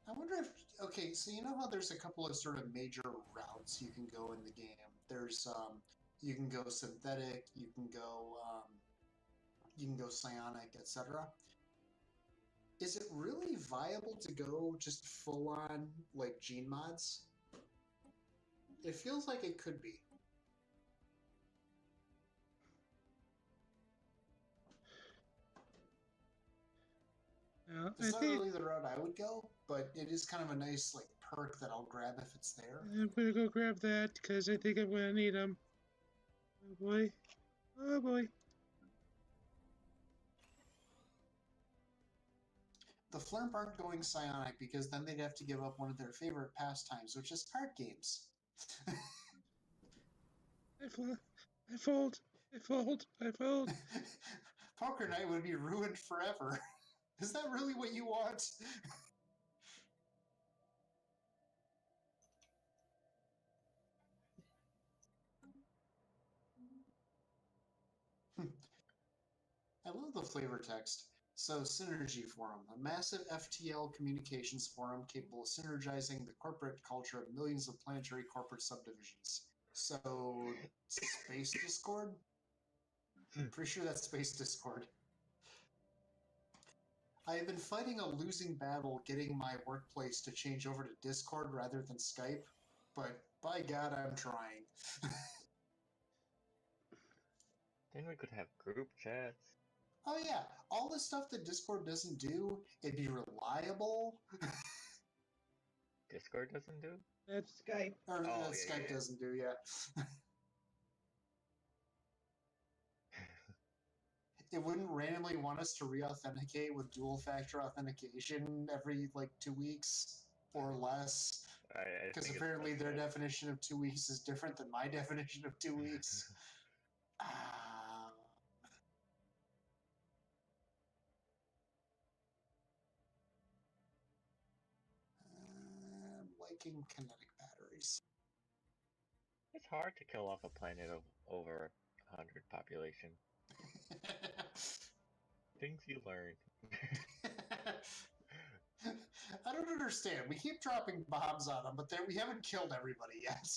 I wonder if... Okay, so you know how there's a couple of sort of major routes you can go in the game? There's, you can go synthetic, you can go psionic, etc. Is it really viable to go just full-on, like, gene mods? It feels like it could be. It's not really the route I would go, but it is kind of a nice, like, perk that I'll grab if it's there. I'm gonna go grab that, because I think I'm gonna need them. Oh boy. Oh boy. The Flurp aren't going psionic because then they'd have to give up one of their favorite pastimes, which is card games. I fold. Poker night would be ruined forever. Is that really what you want? I love the flavor text. So, Synergy Forum, a massive FTL communications forum capable of synergizing the corporate culture of millions of planetary corporate subdivisions. So, Space Discord? I'm pretty sure that's Space Discord. I have been fighting a losing battle getting my workplace to change over to Discord rather than Skype, but by God, I'm trying. Then we could have group chats. Oh yeah, all the stuff that Discord doesn't do, it'd be reliable. Discord doesn't do? That's Skype. Or Oh, yeah, Skype yeah. doesn't do, yeah. It wouldn't randomly want us to re-authenticate with dual-factor authentication every, like, 2 weeks or less. I Because think apparently it's their best definition of 2 weeks is different than my definition of 2 weeks. I'm liking kinetic batteries. It's hard to kill off a planet of over 100 population. Things you learn. I don't understand. We keep dropping bombs on them, but we haven't killed everybody yet.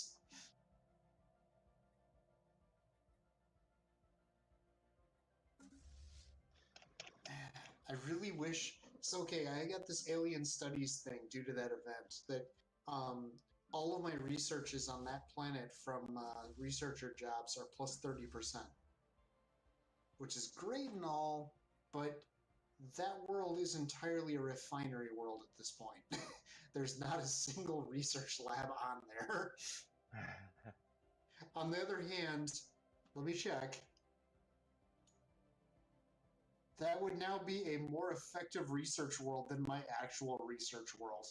I really wish. So, okay, I got this alien studies thing due to that event that all of my researches on that planet from researcher jobs are plus 30%, which is great and all, but that world is entirely a refinery world at this point. There's not a single research lab on there. On the other hand, let me check. That would now be a more effective research world than my actual research world.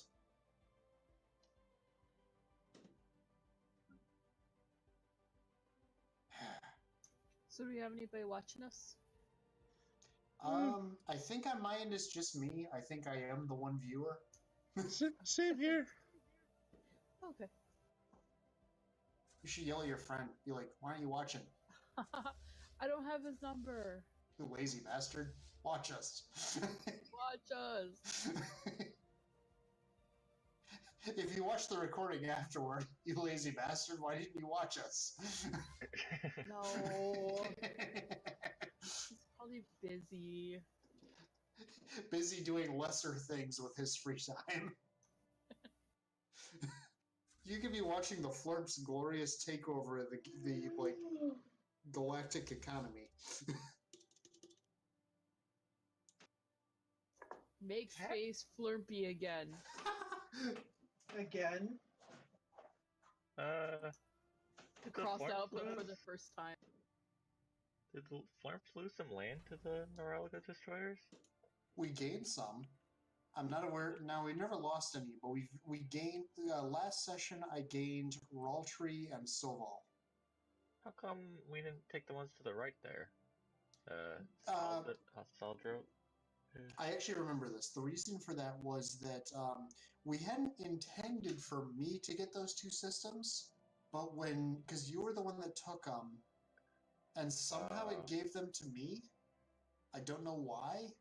So do we have anybody watching us? I think on my end it's just me. I think I am the one viewer. same here. Okay. You should yell at your friend. Be like, why aren't you watching? I don't have his number. You lazy bastard. Watch us. Watch us. If you watch the recording afterward, you lazy bastard, why didn't you watch us? No. He's probably busy. Busy doing lesser things with his free time. You could be watching the Flurp's glorious takeover of the like galactic economy. Make space Flurpy again. Again? Crossed out but for the first time. Did the Flurps lose some land to the Neuralga destroyers? We gained some. I'm not aware. Now, we never lost any, but we gained. Last session, I gained Raltree and Soval. How come we didn't take the ones to the right there? Saldro? I actually remember this. The reason for that was that we hadn't intended for me to get those two systems, but because you were the one that took them, and somehow it gave them to me. I don't know why.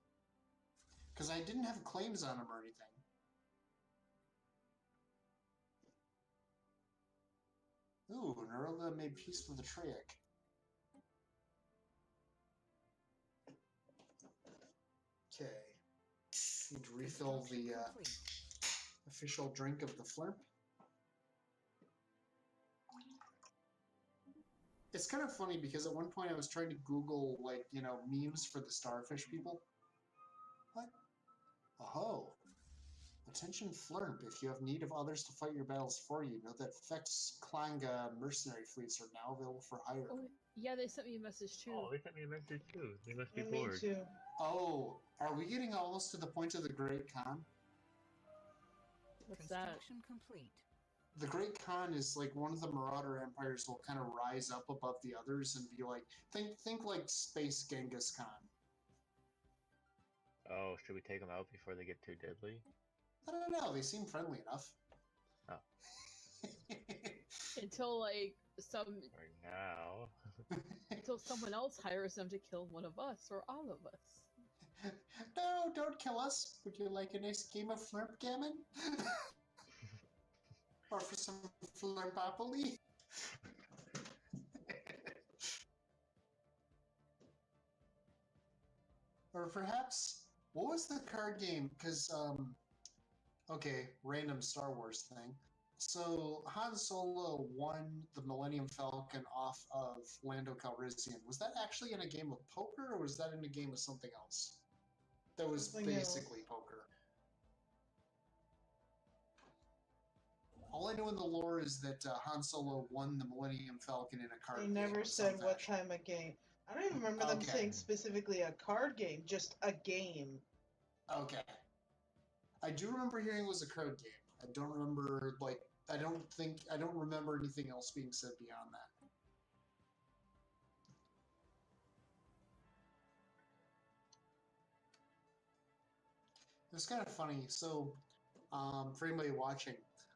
Because I didn't have claims on them or anything. Ooh, Neuralga made peace with the Traic. Okay. Need to refill the official drink of the Flurp. It's kind of funny because at one point I was trying to Google, like, you know, memes for the starfish people. What? Oh. Attention Flurp, if you have need of others to fight your battles for you, know that Fex Klanga mercenary fleets are now available for hire. Oh, yeah, they sent me a message too. Oh, they sent me a message too. They must be Me bored. too. Oh, are we getting almost to the point of the Great Khan? What's that? Construction complete. The Great Khan is like one of the Marauder empires will kind of rise up above the others and be like, think like Space Genghis Khan. Oh, should we take them out before they get too deadly? I don't know, they seem friendly enough. Oh. Until like Or now. until someone else hires them to kill one of us or all of us. No, don't kill us. Would you like a nice game of Flurp Gammon? Or for some Flurpopoly? Or perhaps, what was the card game? Because, okay, random Star Wars thing. So, Han Solo won the Millennium Falcon off of Lando Calrissian. Was that actually in a game of poker, or was that in a game of something else? That was Something basically else. poker. All I know in the lore is that Han Solo won the Millennium Falcon in a card They game. never of some said what fashion. time of game. I don't even remember them Okay. saying specifically a card game, just a game. Okay. I do remember hearing it was a card game. I don't remember, like, I don't remember anything else being said beyond that. It's kind of funny. So, for anybody watching,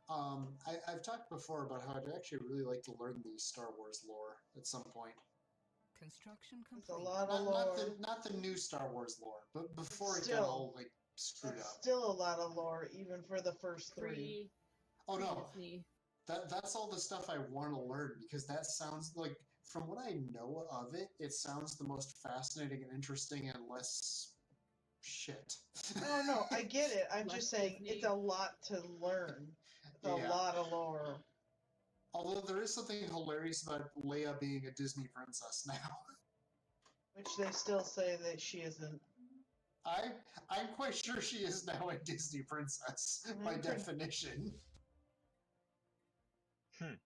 I've talked before about how I'd actually really like to learn the Star Wars lore at some point. Construction It's a complete. lot of lore. Not the new Star Wars lore, but before it Still, got all like screwed That's up. still a lot of lore, even for the first three. Pre Oh no, Disney. that's all the stuff I want to learn because that sounds like, from what I know of it, it sounds the most fascinating and interesting and less shit. Oh no, I get it. I'm Less just saying Disney. it's a lot to learn. It's a Yeah. lot of lore. Although there is something hilarious about Leia being a Disney princess now. Which they still say that she isn't. I'm quite sure she is now a Disney princess by Mhm. definition.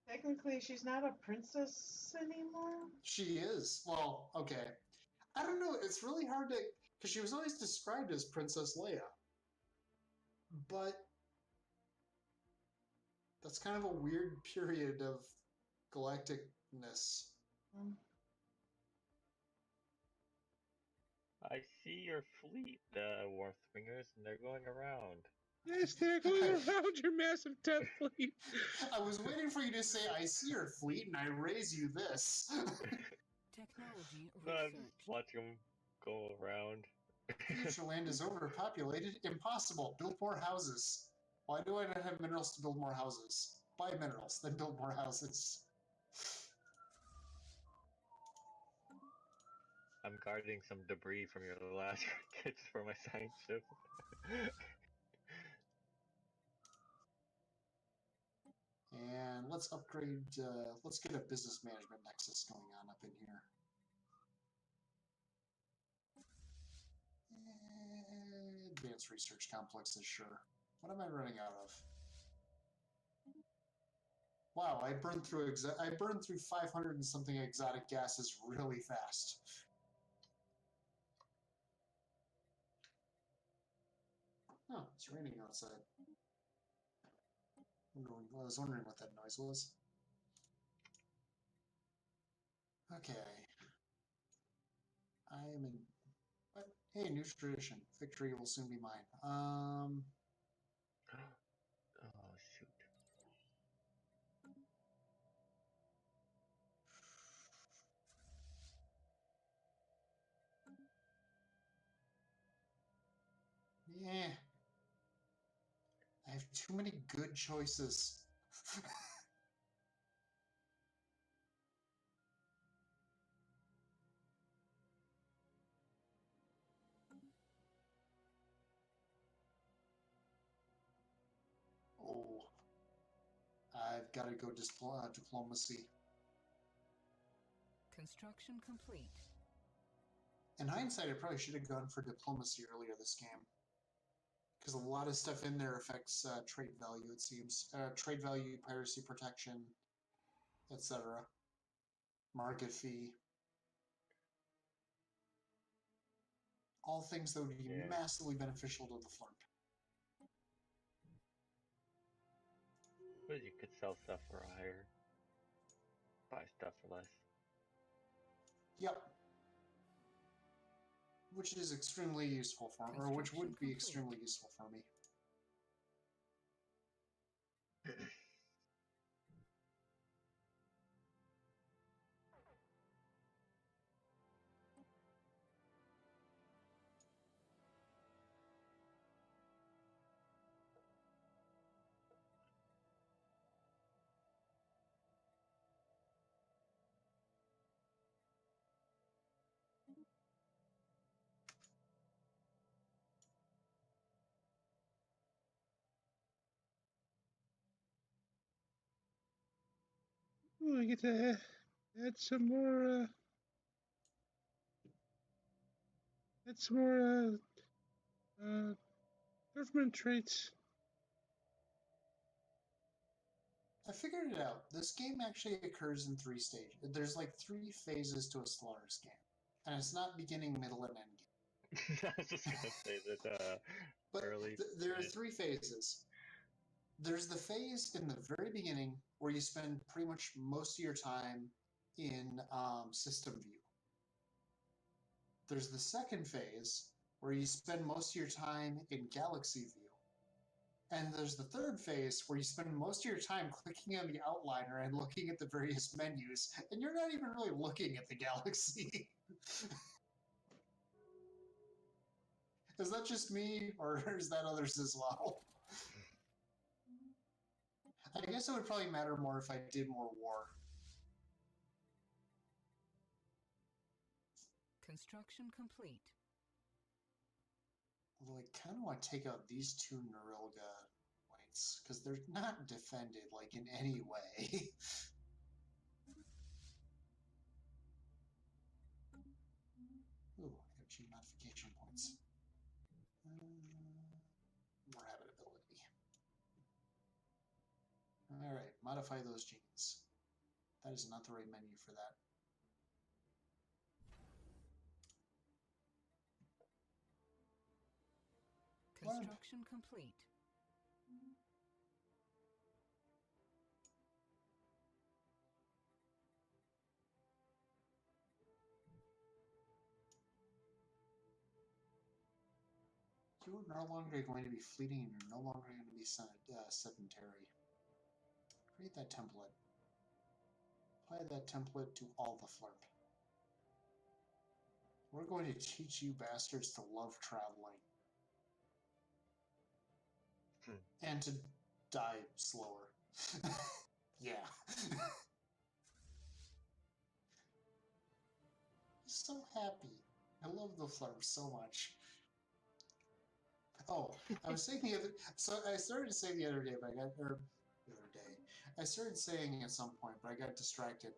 Technically, she's not a princess anymore. She is. Well, okay. I don't know. It's really hard to, because she was always described as Princess Leia. But that's kind of a weird period of galacticness. I see your fleet, Warthwingers, and they're going around. Yes, they're going around your massive death fleet. I was waiting for you to say, I see your fleet, and I raise you this. Technology No, I'm research. just watching them go around. Future land is overpopulated. Impossible. Build more houses. Why do I not have minerals to build more houses? Buy minerals, then build more houses. I'm guarding some debris from your last rockets for my science ship. And let's upgrade, let's get a business management nexus going on up in here. Advanced research complexes, sure. What am I running out of? Wow, I burned through 500 and something exotic gases really fast. Oh, it's raining outside. I was wondering what that noise was. Okay. I am in... What? Hey, new tradition. Victory will soon be mine. Oh, shoot. Yeah. I have too many good choices. Oh. I've got to go diplomacy. Construction complete. In hindsight, I probably should have gone for diplomacy earlier this game. Because a lot of stuff in there affects trade value, it seems. Trade value, piracy protection, etc. Market fee. All things that would be massively beneficial to the fleet. But you could sell stuff for higher. Buy stuff for less. Yep. Which is extremely useful for me, or which would be extremely useful for me. Ooh, I get to add some more. Government traits. I figured it out. This game actually occurs in 3 stages. There's like 3 phases to a Stellaris game. And it's not beginning, middle, and end game. I was just gonna say that But early. there are 3 phases. There's the phase in the very beginning where you spend pretty much most of your time in system view. There's the second phase where you spend most of your time in galaxy view. And there's the third phase where you spend most of your time clicking on the outliner and looking at the various menus, and you're not even really looking at the galaxy. Is that just me, or is that others as well? I guess it would probably matter more if I did more war. Construction complete. Although I kind of want to take out these 2 Nerilga points, because they're not defended, like, in any way. Ooh, I got G modification points. More habitability. Alright, modify those genes. That is not the right menu for that. Construction complete. You are no longer going to be fleeting, and you're no longer going to be sedentary. Create that template. Apply that template to all the flirp. We're going to teach you bastards to love traveling. And to die slower. Yeah. So happy. I love the flirp so much. Oh, I was saying the other. So I started to say the other day, but I got I started saying at some point, but I got distracted.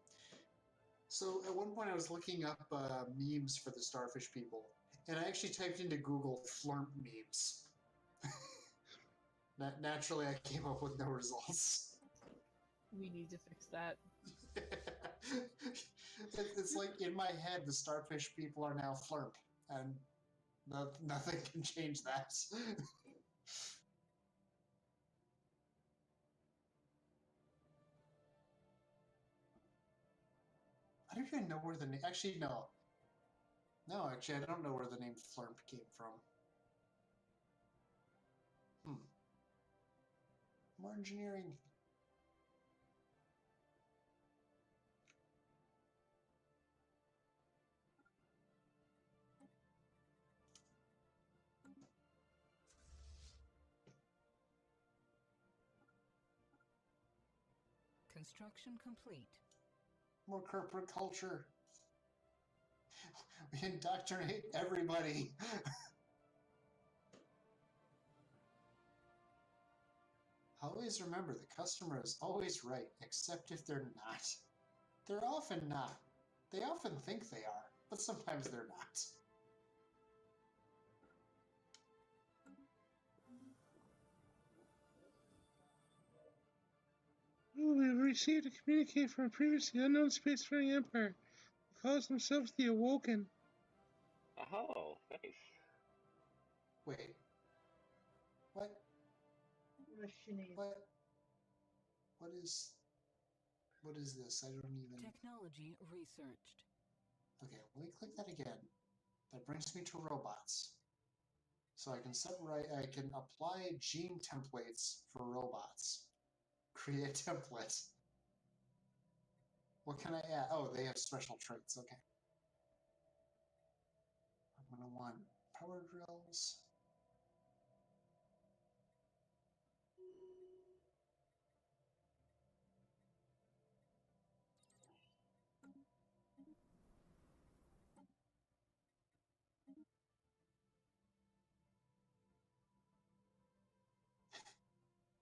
So at one point, I was looking up memes for the Starfish people, and I actually typed into Google "flirp memes." Naturally, I came up with no results. We need to fix that. It's like in my head, the Starfish people are now flirp, and nothing can change that. I don't even know where the name... Actually, no. No, actually, I don't know where the name Flirp came from. More engineering. Construction complete. More corporate culture. We indoctrinate everybody. Always remember, the customer is always right, except if they're not. They're often not. They often think they are, but sometimes they're not. We have received a communique from a previously unknown spacefaring empire. They calls themselves the Awoken. Oh, nice. Wait. What? What is this? I don't even... Technology researched. Okay, let me click that again. That brings me to robots. So I can I can apply gene templates for robots. Create template. What can I add? Oh, they have special traits. Okay. I'm going to want power drills.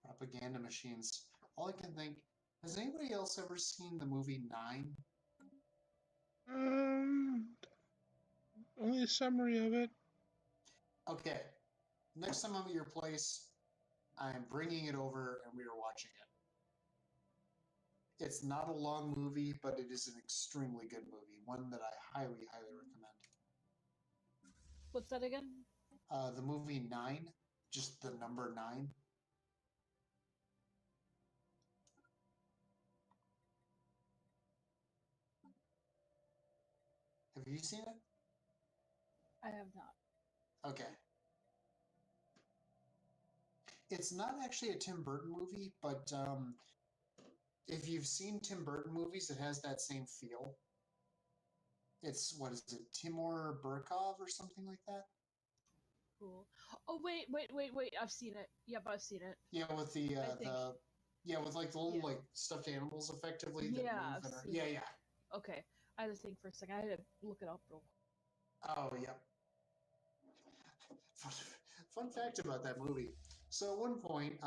Propaganda machines. All I can think, has anybody else ever seen the movie 9? Only a summary of it. Okay. Next time I'm at your place, I'm bringing it over and we are watching it. It's not a long movie, but it is an extremely good movie. One that I highly, highly recommend. What's that again? The movie 9, just the number 9. Have you seen it? I have not. Okay. It's not actually a Tim Burton movie, but if you've seen Tim Burton movies, it has that same feel. It's, what is it, Timur Burkov or something like that? Cool. Oh wait! I've seen it. Yep, I've seen it. Yeah, with the with like the little like stuffed animals, effectively. That move yeah. Okay, I had to think for a second. I had to look it up real quick. Oh yeah. Fun fact about that movie. So at one point,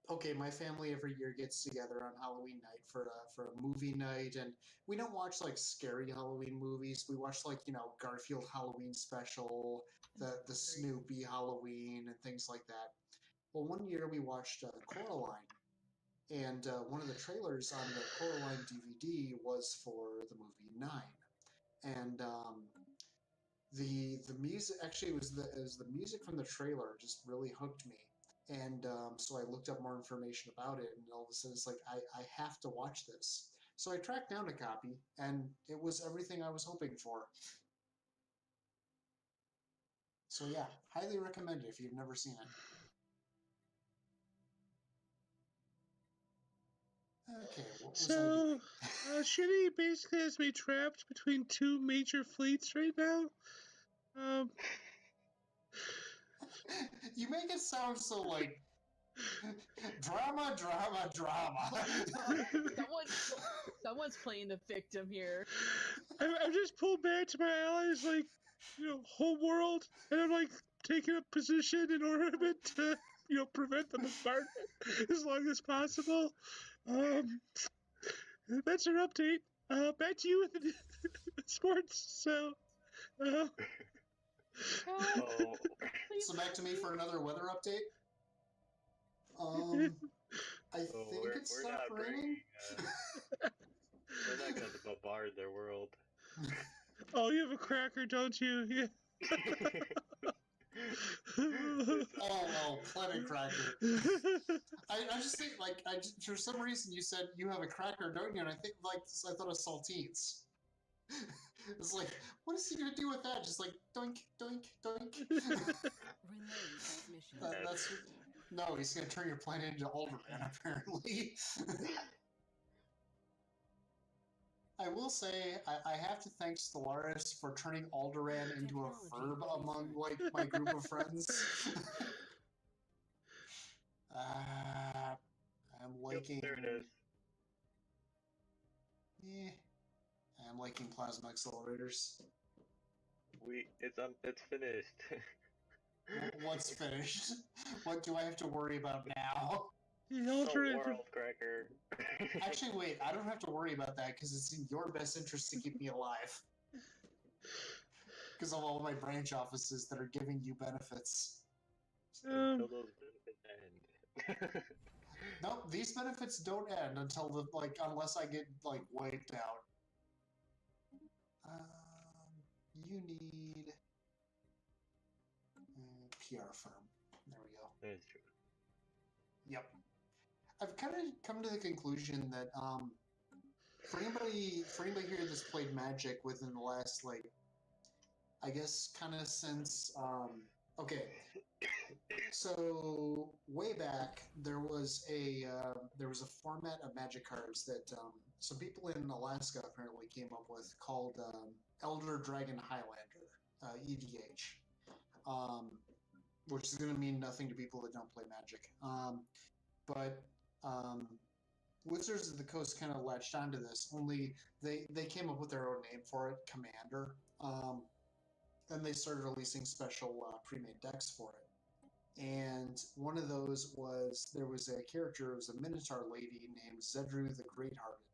okay, my family every year gets together on Halloween night for a movie night, and we don't watch like scary Halloween movies. We watch like Garfield Halloween Special, the Snoopy Halloween, and things like that. Well, one year we watched Coraline, and one of the trailers on the Coraline DVD was for the movie 9, and the music actually was the music from the trailer just really hooked me. And so I looked up more information about it, and all of a sudden it's like, I have to watch this. So I tracked down a copy, and it was everything I was hoping for. So yeah, highly recommend it if you've never seen it. Okay, what was I doing? Shitty basically has me trapped between two major fleets right now. You make it sound so like drama. Someone's playing the victim here. I'm just pulled back to my allies, like, whole world, and I'm like taking a position in order to, prevent the bombardment as long as possible. That's your update. Back to you with the sports. So. So back to me for another weather update. I think it stopped raining. We're not going to bombard their world. Oh, you have a cracker, don't you? Yeah. Oh, planet cracker. I just think, like, for some reason you said you have a cracker, don't you? And I thought of saltines. It's like, what is he gonna do with that? Just like doink, doink, doink. No, he's gonna turn your planet into Alderaan, apparently. I will say, I have to thank Stellaris for turning Alderaan into a verb among like my group of friends. I'm liking. There it is. Yeah. I'm liking plasma accelerators. It's finished. What's finished? What do I have to worry about now? The world cracker. Actually, wait. I don't have to worry about that because it's in your best interest to keep me alive. Because of all my branch offices that are giving you benefits. Until those benefits end. Nope, these benefits don't end until unless I get wiped out. You need PR firm. There we go. That's true. Yep. I've kind of come to the conclusion that for anybody here that's played Magic within the last I guess kind of since okay. So way back there was a format of Magic cards that some people in Alaska apparently came up with called Elder Dragon Highlander, EDH, which is going to mean nothing to people that don't play Magic. But Wizards of the Coast kind of latched onto this, only they came up with their own name for it, Commander. Then they started releasing special pre-made decks for it. And one of those was, there was a character, it was a Minotaur lady named Zedru the Greathearted.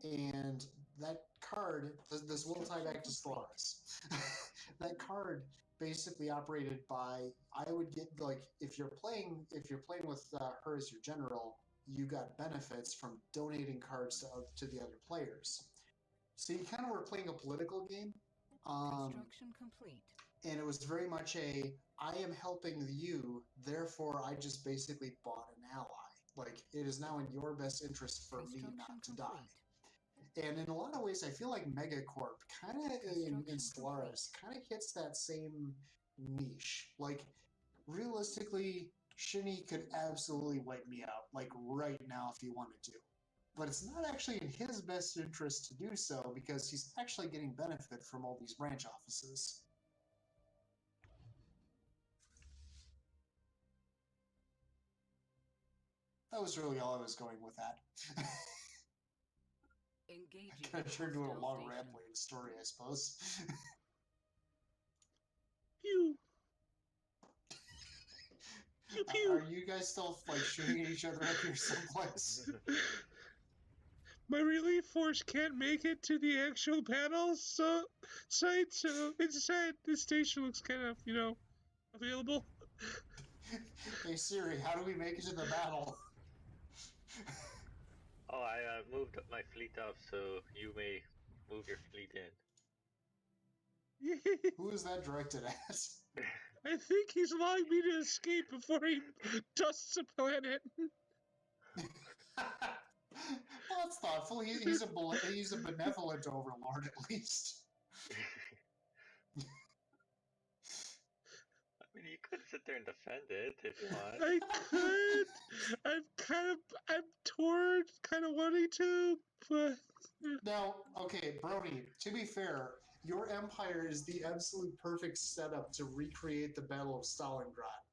And that card, this will tie back to Stellaris. That card basically operated by, I would get if you're playing with her as your general, you got benefits from donating cards to the other players. So you kind of were playing a political game. Construction complete. And it was very much I am helping you, therefore I just basically bought an ally. Like, it is now in your best interest for me not to die. And in a lot of ways, I feel like Megacorp kind of in Stellaris kind of hits that same niche. Like, realistically, Shinny could absolutely wipe me out, like right now if he wanted to. But it's not actually in his best interest to do so because he's actually getting benefit from all these branch offices. That was really all I was going with that. Engaging. Kind of turned into a long station. rambling story, I suppose. Pew. Pew pew. Are you guys still like shooting at each other up here someplace? My relief force can't make it to the actual battle site, so instead the station looks kind of, available. Hey Siri, how do we make it to the battle? Oh, I moved my fleet up so you may move your fleet in. Who is that directed at? I think he's allowing me to escape before he dusts the planet. Well, that's thoughtful. He's a benevolent overlord, at least. I mean, you could sit there and defend it if you want. I could. I'm torn, kind of wanting to, but... Now, okay, Brony, to be fair, your empire is the absolute perfect setup to recreate the Battle of Stalingrad.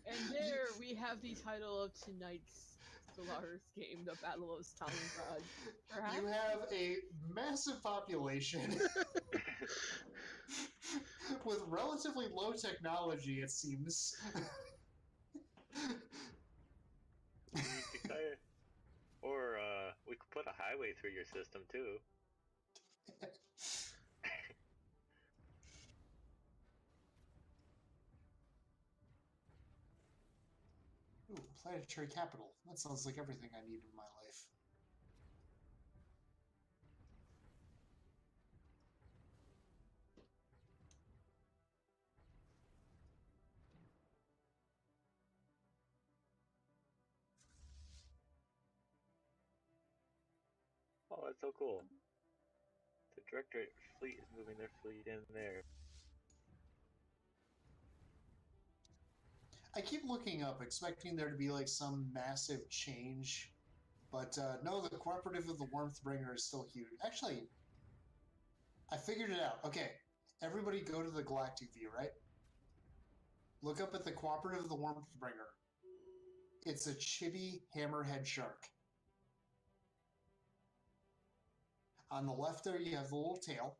And there we have the title of tonight's Stellaris game, the Battle of Stalingrad. Perhaps? You have a massive population with relatively low technology, it seems. Or we could put a highway through your system too. Ooh, planetary capital. That sounds like everything I need in my life. Oh, that's so cool. The Directorate fleet is moving their fleet in there. I keep looking up, expecting there to be like some massive change, but no, the Cooperative of the Warmth Bringer is still huge. Actually, I figured it out. Okay, everybody go to the Galactic View, right? Look up at the Cooperative of the Warmth Bringer. It's a chibi hammerhead shark. On the left there, you have the little tail.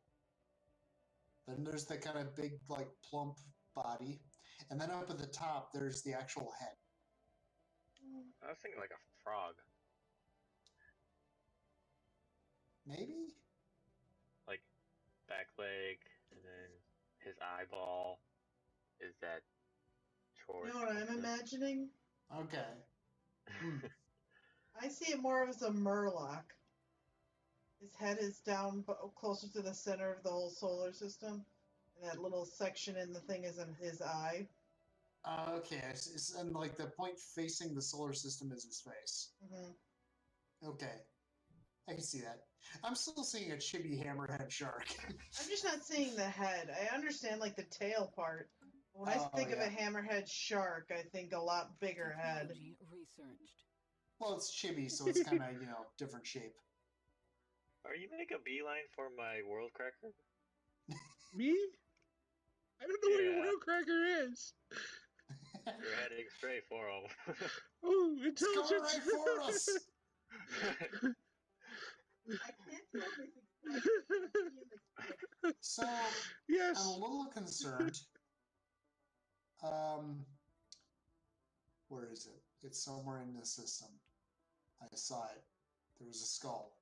Then there's the kind of big, like, plump body. And then up at the top, there's the actual head. I was thinking like a frog. Maybe? Like, back leg, and then his eyeball is that chore. You know what I'm imagining? Okay. I see it more as a murloc. His head is down closer to the center of the whole solar system, and that little section in the thing is in his eye. Okay, and like the point facing the solar system is his face. Mm-hmm. Okay, I can see that. I'm still seeing a chibi hammerhead shark. I'm just not seeing the head. I understand like the tail part. When I think of a hammerhead shark, I think a lot bigger head. Researched. Well, it's chibi, so it's kind of, different shape. Are you make a beeline for my world cracker? Me? I don't know what your world cracker is. You're heading straight for him. Oh, intelligence! It's going right for us! I can't tell this. So, yes. I'm a little concerned. Where is it? It's somewhere in the system. I saw it. There was a skull.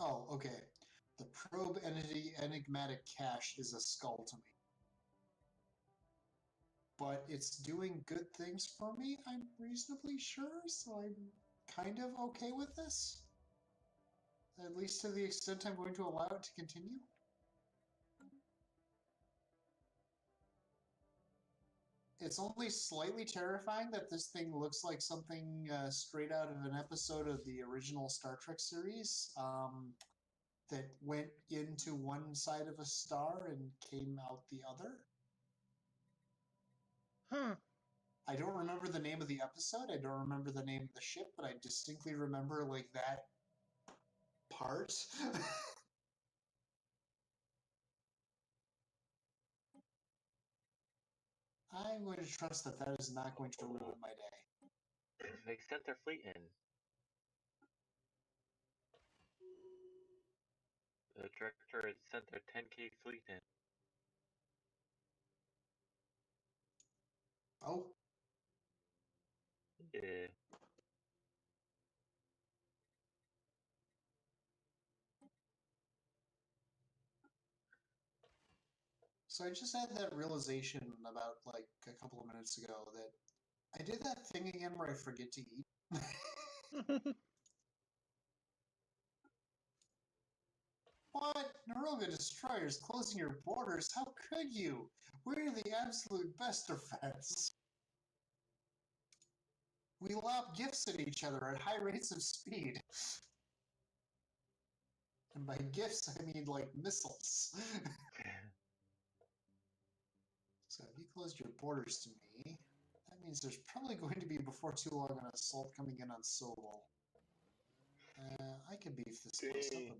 Oh, okay. The probe entity enigmatic cache is a skull to me. But it's doing good things for me, I'm reasonably sure, so I'm kind of okay with this. At least to the extent I'm going to allow it to continue. It's only slightly terrifying that this thing looks like something straight out of an episode of the original Star Trek series that went into one side of a star and came out the other. Huh. I don't remember the name of the episode, I don't remember the name of the ship, but I distinctly remember, like, that part. I'm going to trust that that is not going to ruin my day. They sent their fleet in. The director had sent their 10K fleet in. Oh, Yeah. so I just had that realization about, like, a couple of minutes ago that I did that thing again where I forget to eat. What? Naroga Destroyers closing your borders? How could you? We're the absolute best of friends. We lob gifts at each other at high rates of speed. And by gifts, I mean, like, missiles. So if you closed your borders to me, that means there's probably going to be, before too long, an assault coming in on Sobol. I could beef this place up a bit.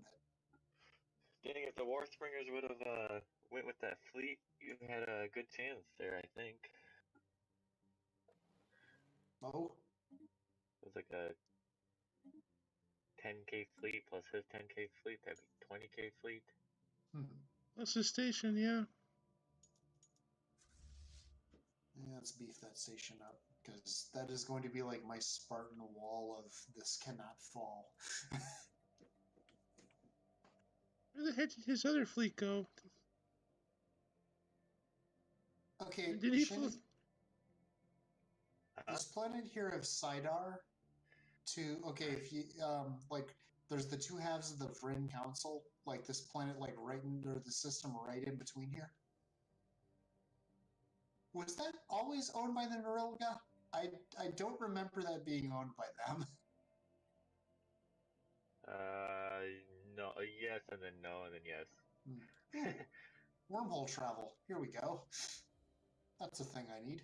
Dang, if the Warspringers would have went with that fleet, you had a good chance there, I think. Oh? It was like a 10K fleet plus his 10K fleet, that'd be 20K fleet. That's the station, yeah. Yeah, let's beef that station up, because that is going to be like my Spartan wall of this cannot fall. Where the heck did his other fleet go? Okay, Did he shouldn't this planet here of Sidar to, okay, if you, like, there's the two halves of the Vryn Council, like this planet, like, right in, or the system right in between here? Was that always owned by the Norilga? I don't remember that being owned by them. No, yes, and then no, and then yes. Ooh, wormhole travel. Here we go. That's a thing I need.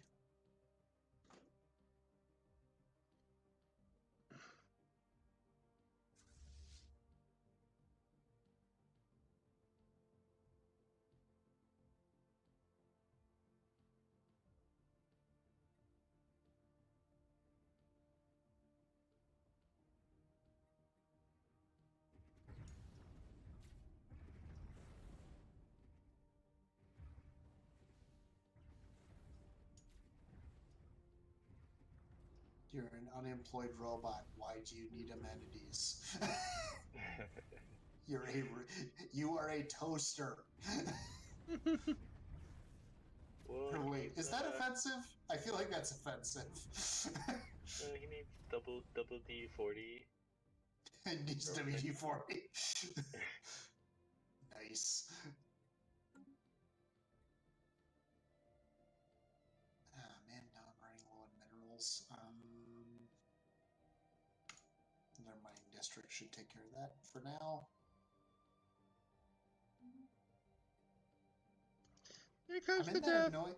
You're an unemployed robot. Why do you need amenities? You are a toaster. Well, Wait, is that offensive? I feel like that's offensive. He needs double D40. It needs WD-40. Nice. Ah, man, now I'm running low on minerals. Their mining district should take care of that for now. Here comes I'm the in that death. annoying.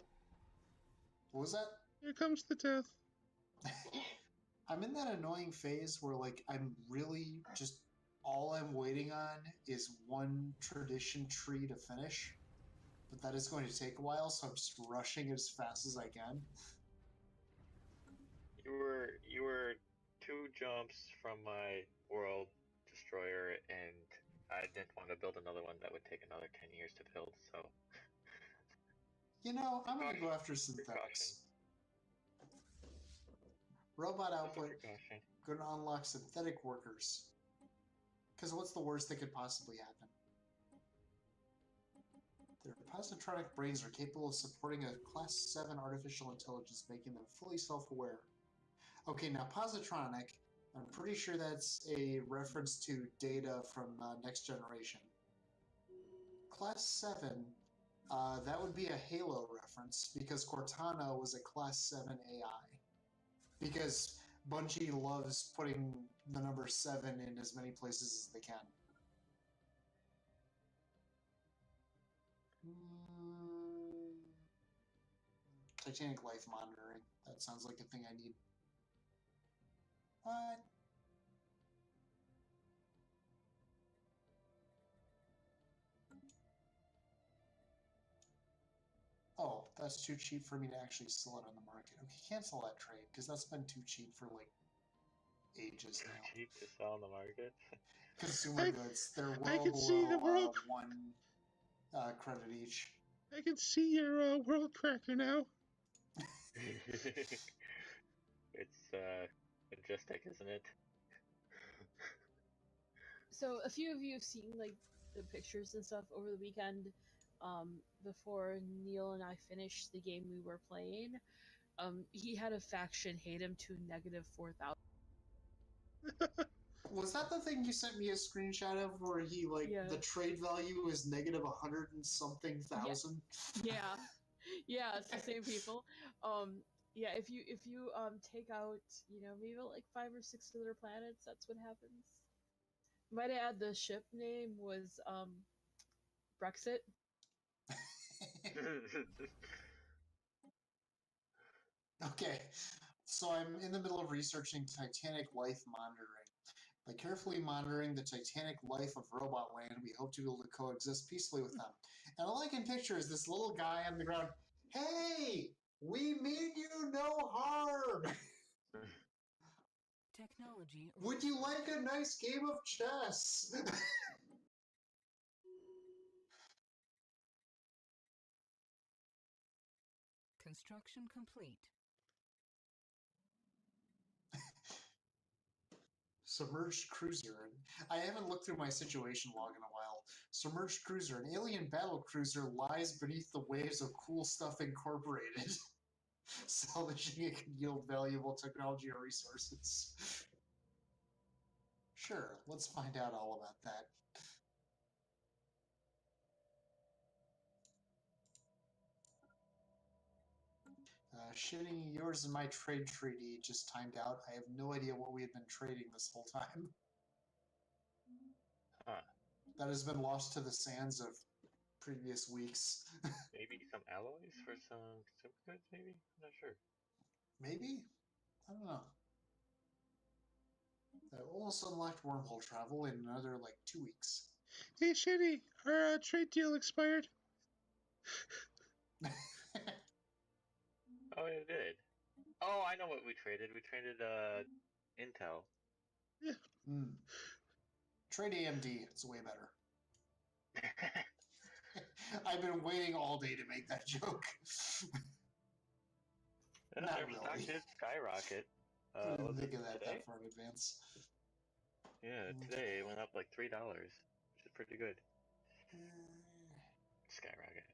What was that? Here comes the death. I'm in that annoying phase where, like, I'm really just all I'm waiting on is one tradition tree to finish, but that is going to take a while, so I'm just rushing as fast as I can. You were 2 jumps from my world destroyer, and I didn't want to build another one that would take another 10 years to build, so... You know, I'm going to go after synthetics. Robot output, going to unlock synthetic workers. Because what's the worst that could possibly happen? Their positronic brains are capable of supporting a Class 7 artificial intelligence, making them fully self-aware. Okay, now positronic, I'm pretty sure that's a reference to Data from Next Generation. Class 7, that would be a Halo reference, because Cortana was a Class 7 AI. Because Bungie loves putting the number 7 in as many places as they can. Titanic life monitoring. That sounds like a thing I need. What? Oh, that's too cheap for me to actually sell it on the market. Okay, cancel that trade, because that's been too cheap for, like, ages now. Too cheap to sell on the market? Consumer goods, they're I well can see the below world. 1 credit each. I can see your world cracker now. It's majestic, isn't it? So a few of you have seen like the pictures and stuff over the weekend. Before Neil and I finished the game we were playing, he had a faction hate him to -4,000. Was that the thing you sent me a screenshot of where he, like, Yeah. the trade value is -100 and something thousand? Yeah, yeah, it's the same people. Yeah, if you take out, you know, maybe like 5 or 6 other planets, that's what happens. Might add the ship name was Brexit. Okay, so I'm in the middle of researching Titanic life monitoring. By carefully monitoring the Titanic life of robot land, we hope to be able to coexist peacefully with them. And all I can picture is this little guy on the ground, "Hey, we mean you no harm! Technology. Would you like a nice game of chess?" Construction complete. Submerged cruiser. I haven't looked through my situation log in a while. Submerged cruiser. An alien battle cruiser lies beneath the waves of Cool Stuff Incorporated. Salvaging it can yield valuable technology or resources. Sure, let's find out all about that. Shitting, yours and my trade treaty just timed out. I have no idea what we had been trading this whole time. Huh. That has been lost to the sands of previous weeks. Maybe some alloys for some consumer goods, maybe? I'm not sure. Maybe? I don't know. I almost unlocked wormhole travel in another, like, 2 weeks. Hey, Shitty, our trade deal expired. Oh, it did. Oh, I know what we traded. We traded Intel. Yeah. Trade AMD. It's way better. I've been waiting all day to make that joke. Yeah, Not their really. stock did skyrocket. I didn't Was think it of that today? far in advance. Yeah, today it went up like $3, which is pretty good. Skyrocket.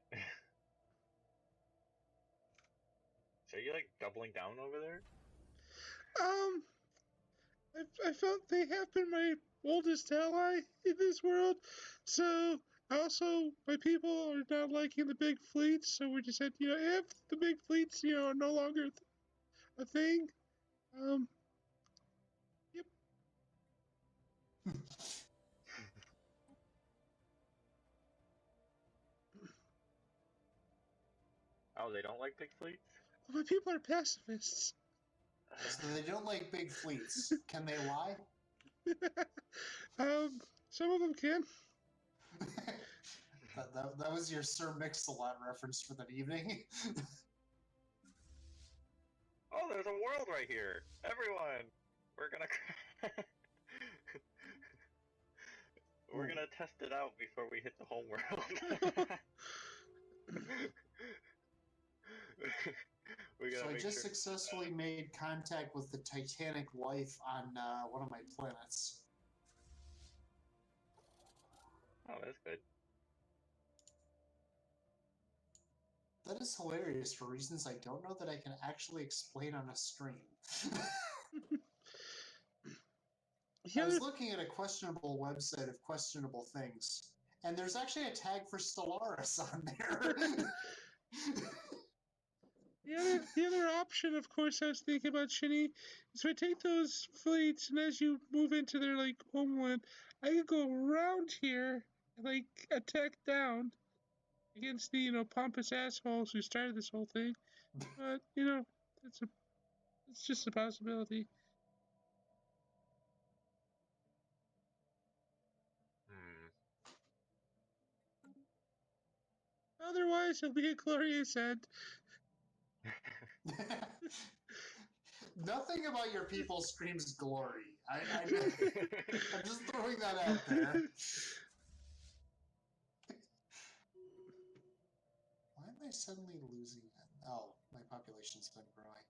So you're like doubling down over there? I felt they have been my oldest ally in this world, so also my people are not liking the big fleets, so we just said, you know, if the big fleets, you know, are no longer a thing, yep. Oh, they don't like big fleets? My people are pacifists. So they don't like big fleets. Can they lie? Some of them can. that was your Sir Mix-a-Lot reference for that evening. Oh, there's a world right here! Everyone! We're gonna... We're gonna test it out before we hit the home world. So I just successfully made contact with the Titanic life on one of my planets. Oh, that's good. That is hilarious for reasons I don't know that I can actually explain on a stream. I was looking at a questionable website of questionable things, and there's actually a tag for Stellaris on there. The other option, of course, I was thinking about, Shinny, is if I take those fleets and as you move into their like homeland, I could go around here and like attack down against the pompous assholes who started this whole thing. But it's just a possibility. Otherwise, it'll be a glorious end. Nothing about your people screams glory. I'm just throwing that out there. Why am I suddenly losing them? Oh, my population's been growing.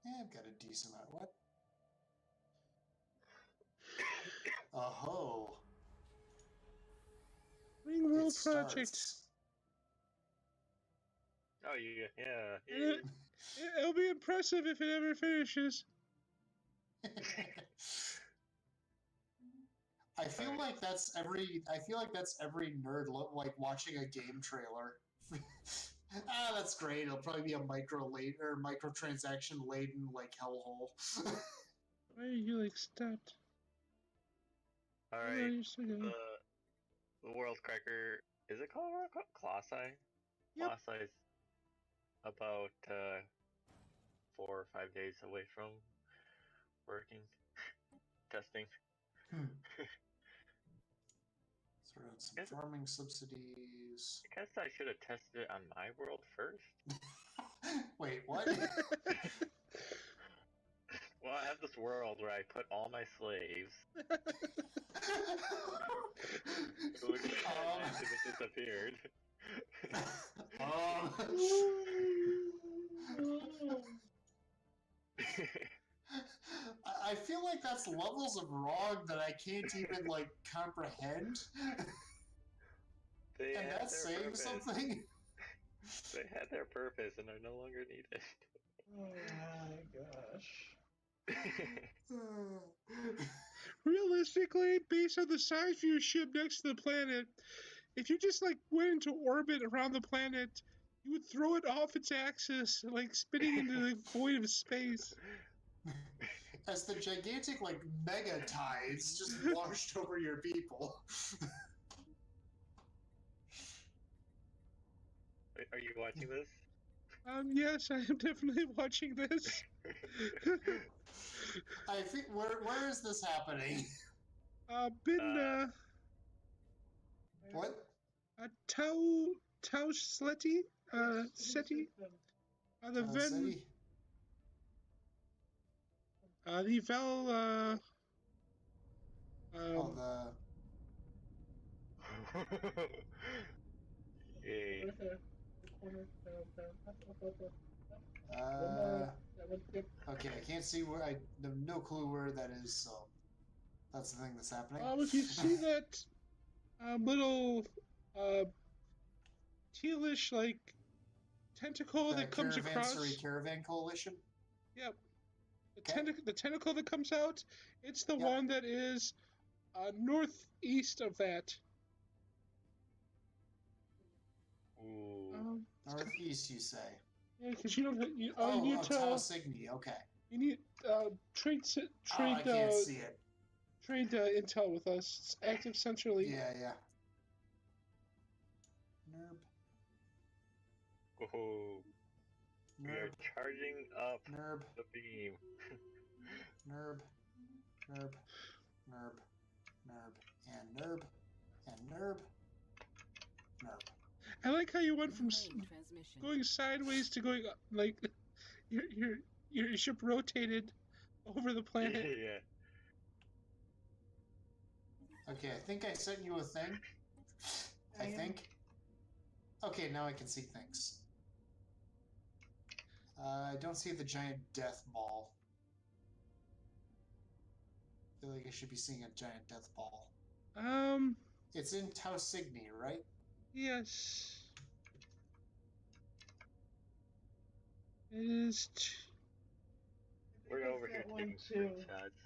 Yeah, I've got a decent amount. What? Oh. Ring World Project. Oh, yeah. It'll be impressive if it ever finishes. I feel like that's every nerd like watching a game trailer. That's great. It'll probably be a microtransaction laden like hellhole. Why are you like stopped? All right. The World Cracker, is it called Colossi? Yep. Colossi is about 4 or 5 days away from working, testing. Throw out some farming subsidies. I guess I should have tested it on my world first. Wait, what? Well, I have this world where I put all my slaves. It disappeared. I feel like that's levels of wrong that I can't even like comprehend. And that's saying something. They had their purpose and are no longer needed. Oh my gosh. Realistically, based on the size of your ship next to the planet, if you just like went into orbit around the planet, you would throw it off its axis, like spinning into the void of space. As the gigantic like mega tides just washed over your people. Are you watching this? Yes, I am definitely watching this. I think where is this happening? What? Tau Sleti? Seti? The Ven. The Vel. Yay. Okay, I can't see where. I have no clue where that is, so that's the thing that's happening. If you see that little tealish like tentacle that comes across. Caravan Coalition. Yep. The tentacle that comes out. It's the one that is northeast of that. Ooh. Northeast, you say? Yeah, because you don't. Tau Cygni. Okay. You need trade. I can't see it. Trade intel with us. It's active centrally. Yeah. Nerb. Whoa. We are charging up the beam. Nerb. I like how you went from going sideways to going up, like your ship rotated over the planet. Yeah. Okay, I think I sent you a thing. I think. Okay, now I can see things. I don't see the giant death ball. I feel like I should be seeing a giant death ball. It's in Tau Cygni, right? Yes. It is. We're over here one taking too. screenshots.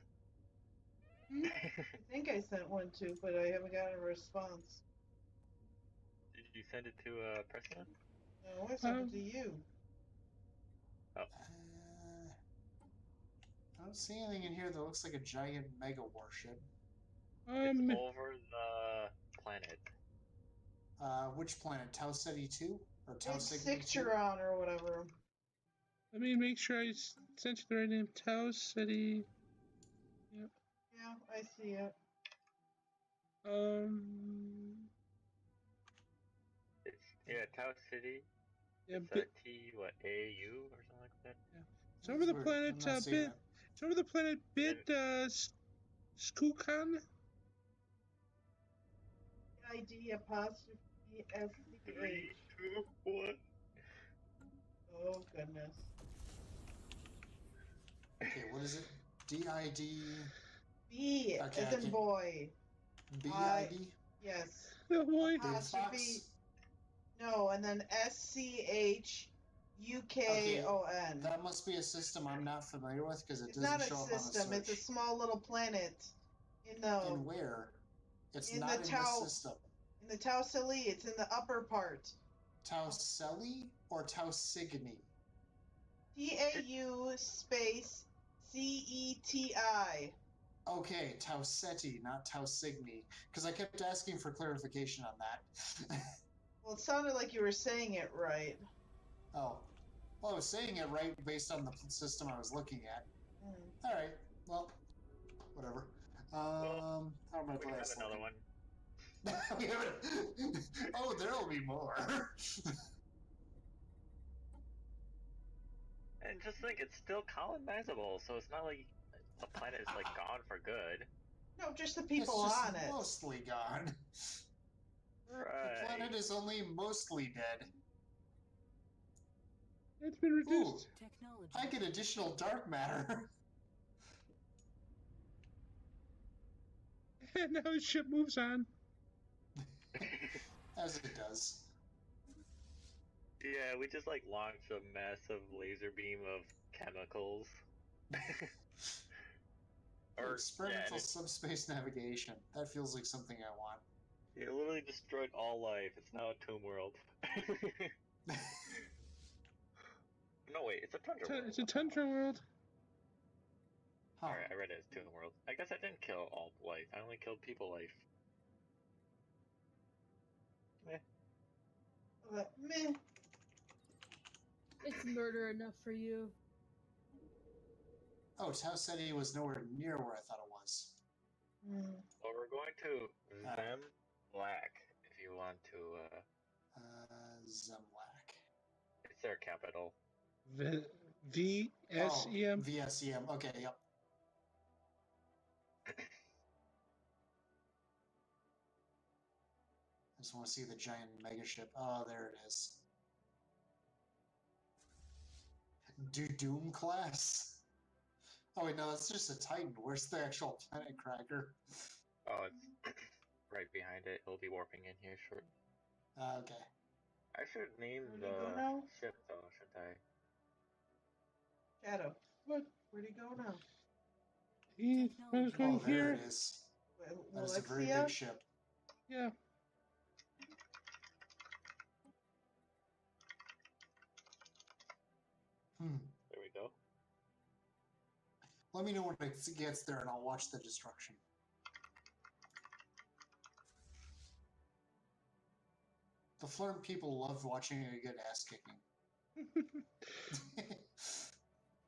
I think I sent one too, but I haven't gotten a response. Did you send it to President? No, I sent it to you. Oh. I don't see anything in here that looks like a giant mega warship. It's over the planet. Which planet? Tau Ceti 2? Or Tau It's Cygni 2? Sicturon or whatever. Let me make sure I sent you the right name. Tau City. Yep. Yeah, I see it. It's Tau City. Yeah, it's AU or something like that. Yeah. It's over the planet. It's over the planet Skukan. ID apostrophe SCH. 3, 2, 1. Oh goodness. Okay, what is it? DID. B as in boy. BID? Yes. Oh boy. Apostrophe. No, and then SCHUKON. Okay, that must be a system I'm not familiar with because it doesn't show up on the search. It's not a system. It's a small little planet in the. In where? It's in not the in Tau, the system. In the Tau Ceti, it's in the upper part. Tau Ceti or Tau Cygni? TAU space CETI. Okay, Tau Ceti, not Tau Cygni, because I kept asking for clarification on that. Well, it sounded like you were saying it right. Oh. Well, I was saying it right based on the system I was looking at. Alright, well, whatever. How am I We have another one. Oh, there'll be more. And just think, it's still colonizable, so it's not like the planet is like gone for good. No, just the people it's just on it. Mostly gone. Right. The planet is only mostly dead. It's been reduced. Ooh, I get additional dark matter. And now his ship moves on. As it does. Yeah, we just like launched a massive laser beam of chemicals. Experimental subspace navigation. That feels like something I want. It literally destroyed all life. It's now a tomb world. No, wait, it's a tundra world. It's a tundra world. Huh. Alright, I read it as tomb world. I guess I didn't kill all life. I only killed people life. Meh. It's murder enough for you. Oh, Tau Ceti was nowhere near where I thought it was. Well, we're going to Zemlak, if you want to, Zemlak. It's their capital. VSEM? Oh, VSEM, okay, yep. I just want to see the giant megaship. Oh, there it is. Doom class? Oh wait, no, it's just a Titan. Where's the actual planet cracker? Oh, it's right behind it. It'll be warping in here shortly. Okay. I should name the ship though, shouldn't I? Shadow. What? Where'd he go now? He's going there here. It is. That is a very big ship. Yeah. There we go. Let me know when it gets there and I'll watch the destruction. The Florent people love watching a good ass kicking.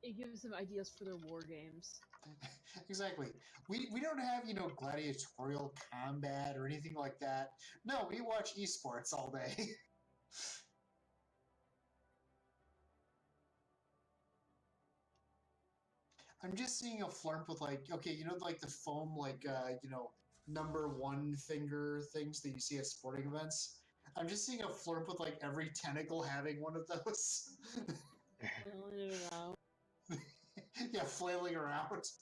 It gives them ideas for their war games. Exactly. We don't have, gladiatorial combat or anything like that. No, we watch esports all day. I'm just seeing a flurp with the foam, number one finger things that you see at sporting events. I'm just seeing a flurp with every tentacle having one of those. Flailing around. Yeah, flailing around. Let's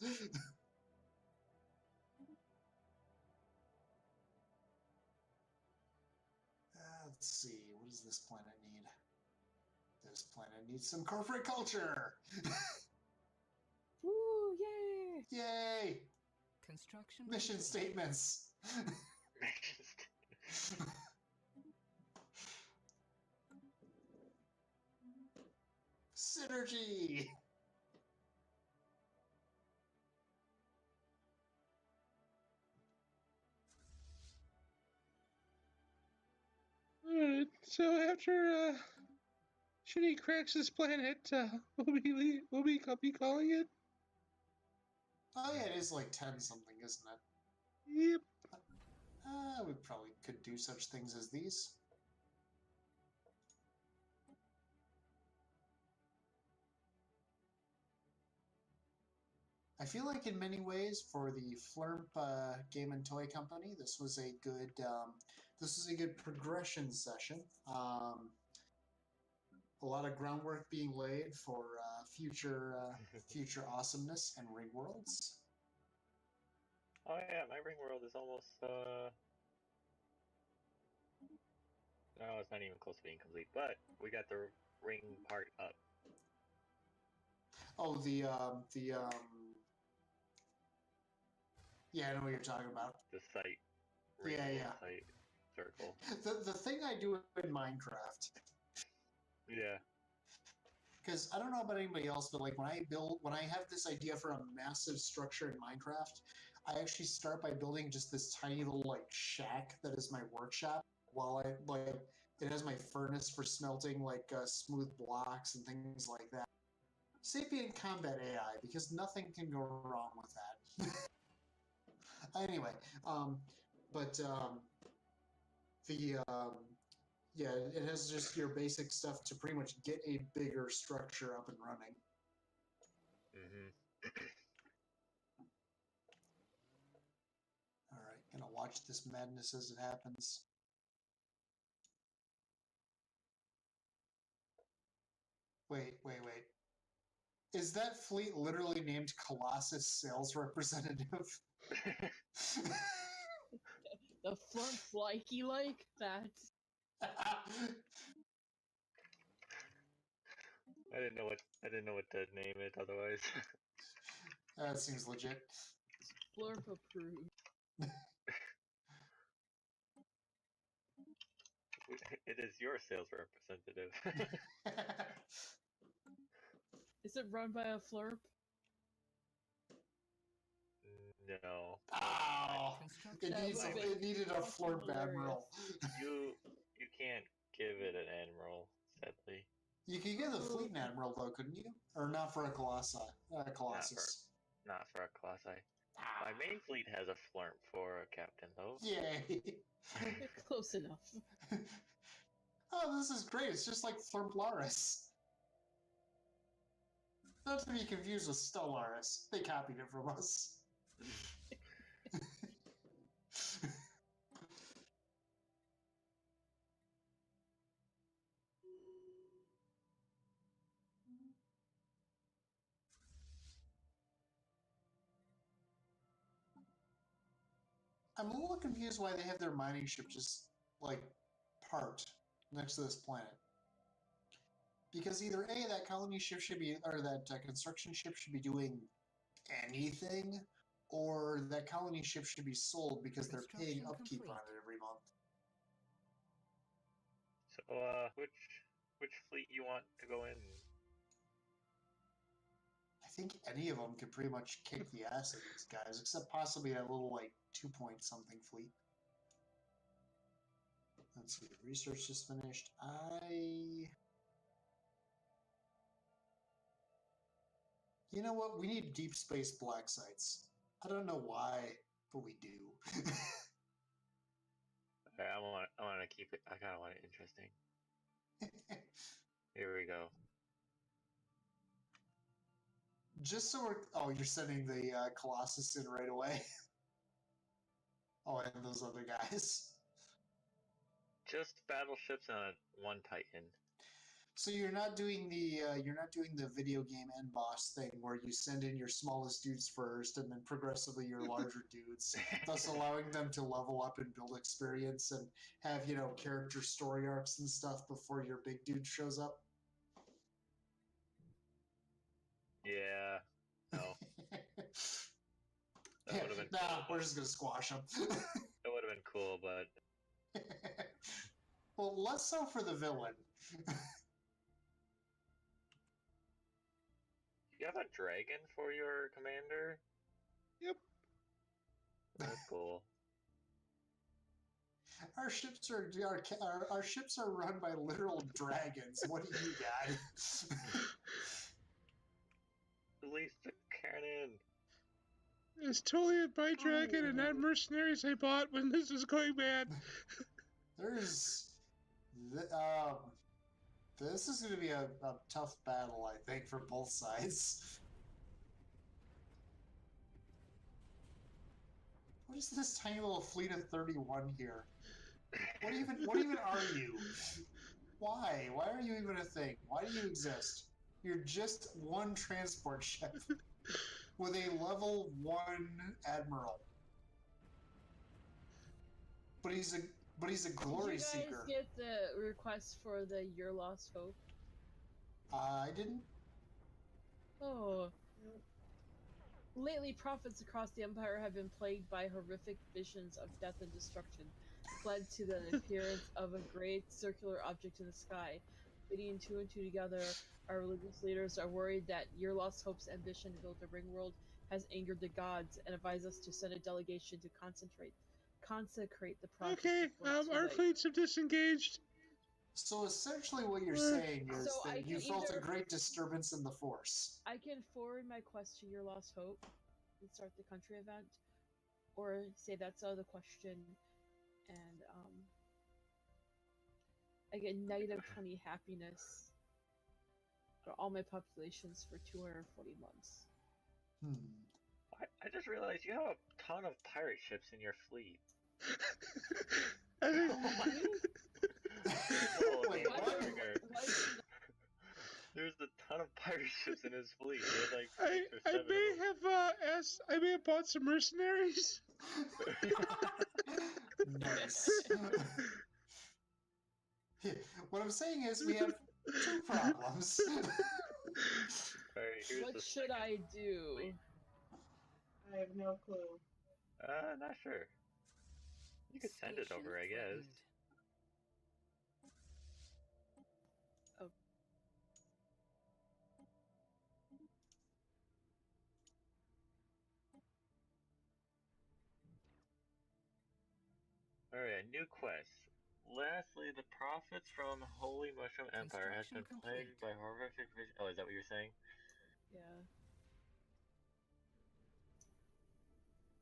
see, what does this planet need? This planet needs some corporate culture. Woo! Yay! Yay! Construction Mission complete. statements. Synergy. Alright, so after Shitty cracks this planet, we'll be calling it. Oh yeah, it is like 10 something, isn't it? Yep. We probably could do such things as these. I feel like in many ways, for the Flurp Game and Toy Company, this was a good progression session. A lot of groundwork being laid for future awesomeness and ring worlds. Oh yeah, my ring world is almost no, it's not even close to being complete, but we got the ring part up. Oh, yeah, I know what you're talking about. The site. Yeah. Site circle. The thing I do in Minecraft. Yeah. Because I don't know about anybody else, but like when I have this idea for a massive structure in Minecraft, I actually start by building just this tiny little like shack that is my workshop. While it has my furnace for smelting like smooth blocks and things like that. Sapient Combat AI, because nothing can go wrong with that. Anyway, yeah, it has just your basic stuff to pretty much get a bigger structure up and running. Mm-hmm. All right, gonna watch this madness as it happens. Wait. Is that fleet literally named Colossus Sales Representative? The flump likey like that. I didn't know what to name it otherwise. That seems legit. Flurp approved. It is your sales representative. Is it run by a flurp? No. Oh, it needed a Flurp Admiral. You can't give it an Admiral, sadly. You could get a Fleet Admiral though, couldn't you? Or not for a Colossus. Not for a Colossi. My main fleet has a Flurp for a captain, though. Yay! Close enough. Oh, this is great. It's just like Flurplaris. Not to be confused with Stellaris. They copied it from us. I'm a little confused why they have their mining ship just, like, parked next to this planet. Because either A, that colony ship should be, or that construction ship should be doing anything, or that colony ship should be sold because they're paying upkeep on it every month. So, which fleet you want to go in? I think any of them could pretty much kick the ass of these guys, except possibly that little, like, 2-point-something fleet. Let's see, research just finished. You know what? We need deep space black sites. I don't know why, but we do. Okay, I want to keep it. I kind of want it interesting. Here we go. Just so we're... Oh, you're sending the Colossus in right away? Oh, and those other guys. Just battleships and one Titan. So you're not doing the video game end boss thing where you send in your smallest dudes first and then progressively your larger dudes, thus allowing them to level up and build experience and have, character story arcs and stuff before your big dude shows up? Yeah. No. That Yeah, would have been nah, cool, we're but- just gonna squash them. That would have been cool, but Well, less so for the villain. you have a dragon for your commander? Yep. That's cool. Our ships are run by literal dragons. What do you got? Release the cannon! It's totally a by dragon and not mercenaries I bought when this was going bad. There's, this is going to be a tough battle, I think, for both sides. What is this tiny little fleet of 31 here? What even are you? Why? Why are you even a thing? Why do you exist? You're just one transport ship with a level 1 admiral. But he's a glory seeker. Did you guys get the request for the Your Lost Hope? I didn't. Oh. Lately, prophets across the Empire have been plagued by horrific visions of death and destruction, led to the appearance of a great circular object in the sky. Putting two and two together, our religious leaders are worried that Your Lost Hope's ambition to build a ring world has angered the gods and advise us to send a delegation to consecrate the project. Okay, our fleets have disengaged. So essentially what you're saying is So I that you can felt a either- great disturbance in the Force. I can forward my quest to Your Lost Hope and start the country event, or say that's out of the question, and I get negative 20 happiness for all my populations for 240 months. I just realized you have a ton of pirate ships in your fleet. Oh, Wait, the what? Warrior. There's a ton of pirate ships in his fleet. There's like 6 or 7 I may have bought some mercenaries. Nice. Yeah, what I'm saying is we have two problems. Alright, here's What the should I do? I have no clue. Not sure. You could send it over, I guess. Oh. Alright, new quest. Lastly, the prophets from Holy Mushroom Empire has been Construction plagued by horrific vision. Oh, is that what you're saying? Yeah.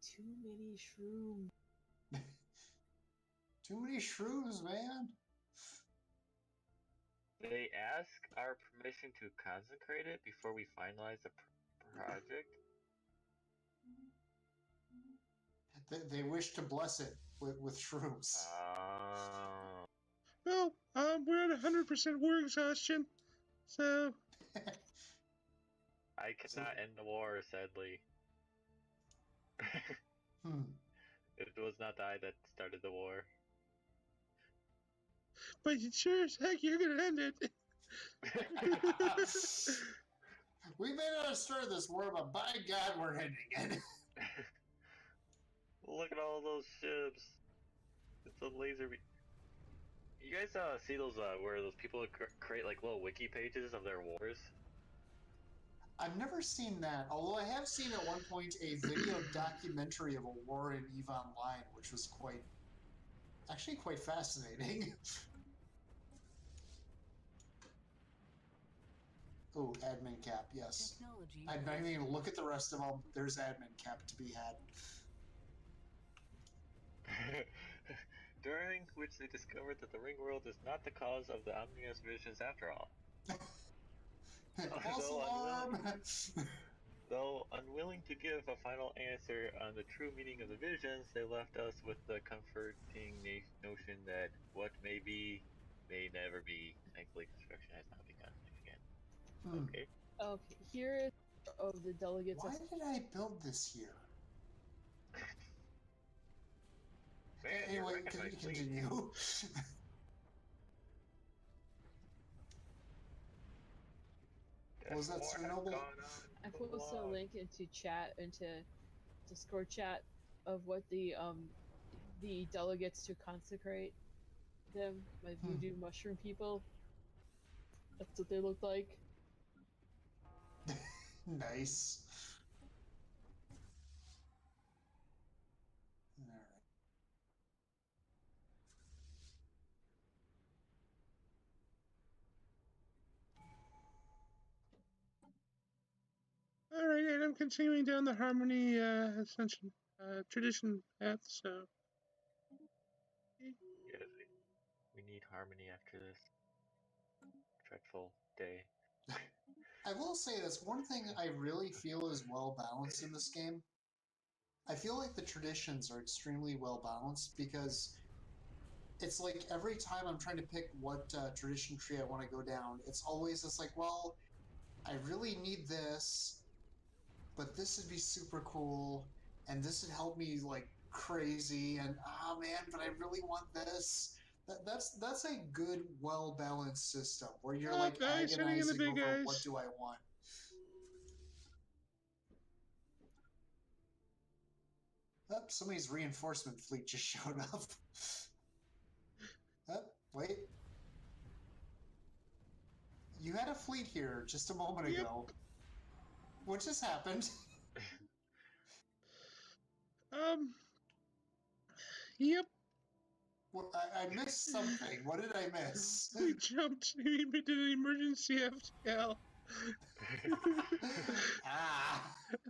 Too many shrooms. Too many shrews, man. They ask our permission to consecrate it before we finalize the project. They wish to bless it with shrooms. Well, we're at 100% war exhaustion, so I cannot end the war, sadly. It was not I that started the war. but sure as heck you're gonna end it. We may not have started this war, but by God, we're ending it. Look at all those ships. It's a laser. You guys see those where those people create like little wiki pages of their wars? I've never seen that, although I have seen at one point a video documentary of a war in EVE Online, which was actually quite fascinating. Oh, admin cap, yes. Technology. I'm not even gonna look at the rest of them. There's admin cap to be had. During which they discovered that the ring world is not the cause of the ominous visions after all. False alarm! Though unwilling to give a final answer on the true meaning of the visions, they left us with the comforting notion that what may be may never be. Thankfully, construction has not begun again. Okay. Okay, here is of the delegates. Why did I build this here? Man, Anyway, can you continue? Was that War has Chernobyl? gone on I posted a link into chat, into Discord chat, of what the delegates to consecrate them, my voodoo mushroom people. That's what they look like. Nice. All right, and I'm continuing down the Harmony Ascension tradition path, so. Yes, we need harmony after this dreadful day. I will say this, one thing I really feel is well balanced in this game. I feel like the traditions are extremely well balanced because it's like every time I'm trying to pick what tradition tree I want to go down, it's always this like, well, I really need this, but this would be super cool, and this would help me like crazy, and oh man, but I really want this. That's a good, well balanced system where you're like agonizing over what do I want. Oh, somebody's reinforcement fleet just showed up. Oh, wait. You had a fleet here just a moment ago. What just happened? Yep. Well, I missed something. What did I miss? We jumped. We did an emergency FTL.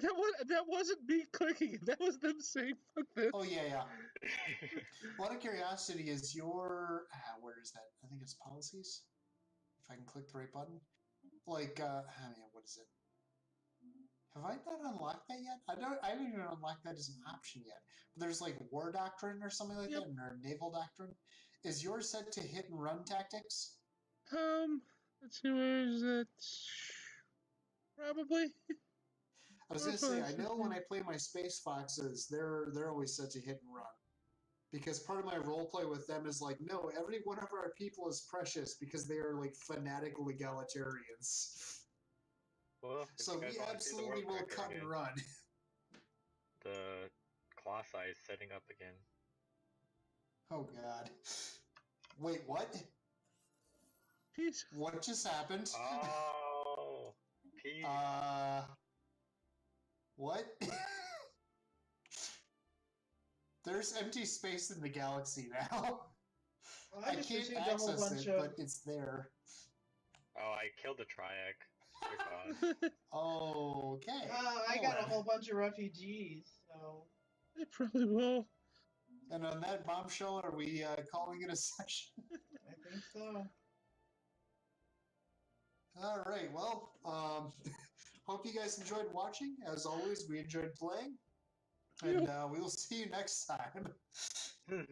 That wasn't me clicking. That was them saying fuck this. Oh yeah. Well, out of curiosity, is your where is that? I think it's policies. If I can click the right button, like what is it? Have I not unlocked that yet? I didn't even unlock that as an option yet. But there's like war doctrine or something like that, or naval doctrine. Is yours set to hit and run tactics? Let's see, where is it? Probably. I was gonna say, I know when I play my Space Foxes, they're always set to hit and run. Because part of my roleplay with them is like, no, every one of our people is precious because they are like fanatical egalitarians. Well, so we absolutely will cut and run. The Colossi is setting up again. Oh god. Wait, what? Peace. What just happened? Oh, peace. What? There's empty space in the galaxy now. Well, I can't access it, but it's there. Oh, I killed the Triac. Okay. I got a whole bunch of refugees, so... They probably will. And on that bombshell, are we calling it a session? I think so. All right, well, hope you guys enjoyed watching. As always, we enjoyed playing. And we will see you next time. Bye.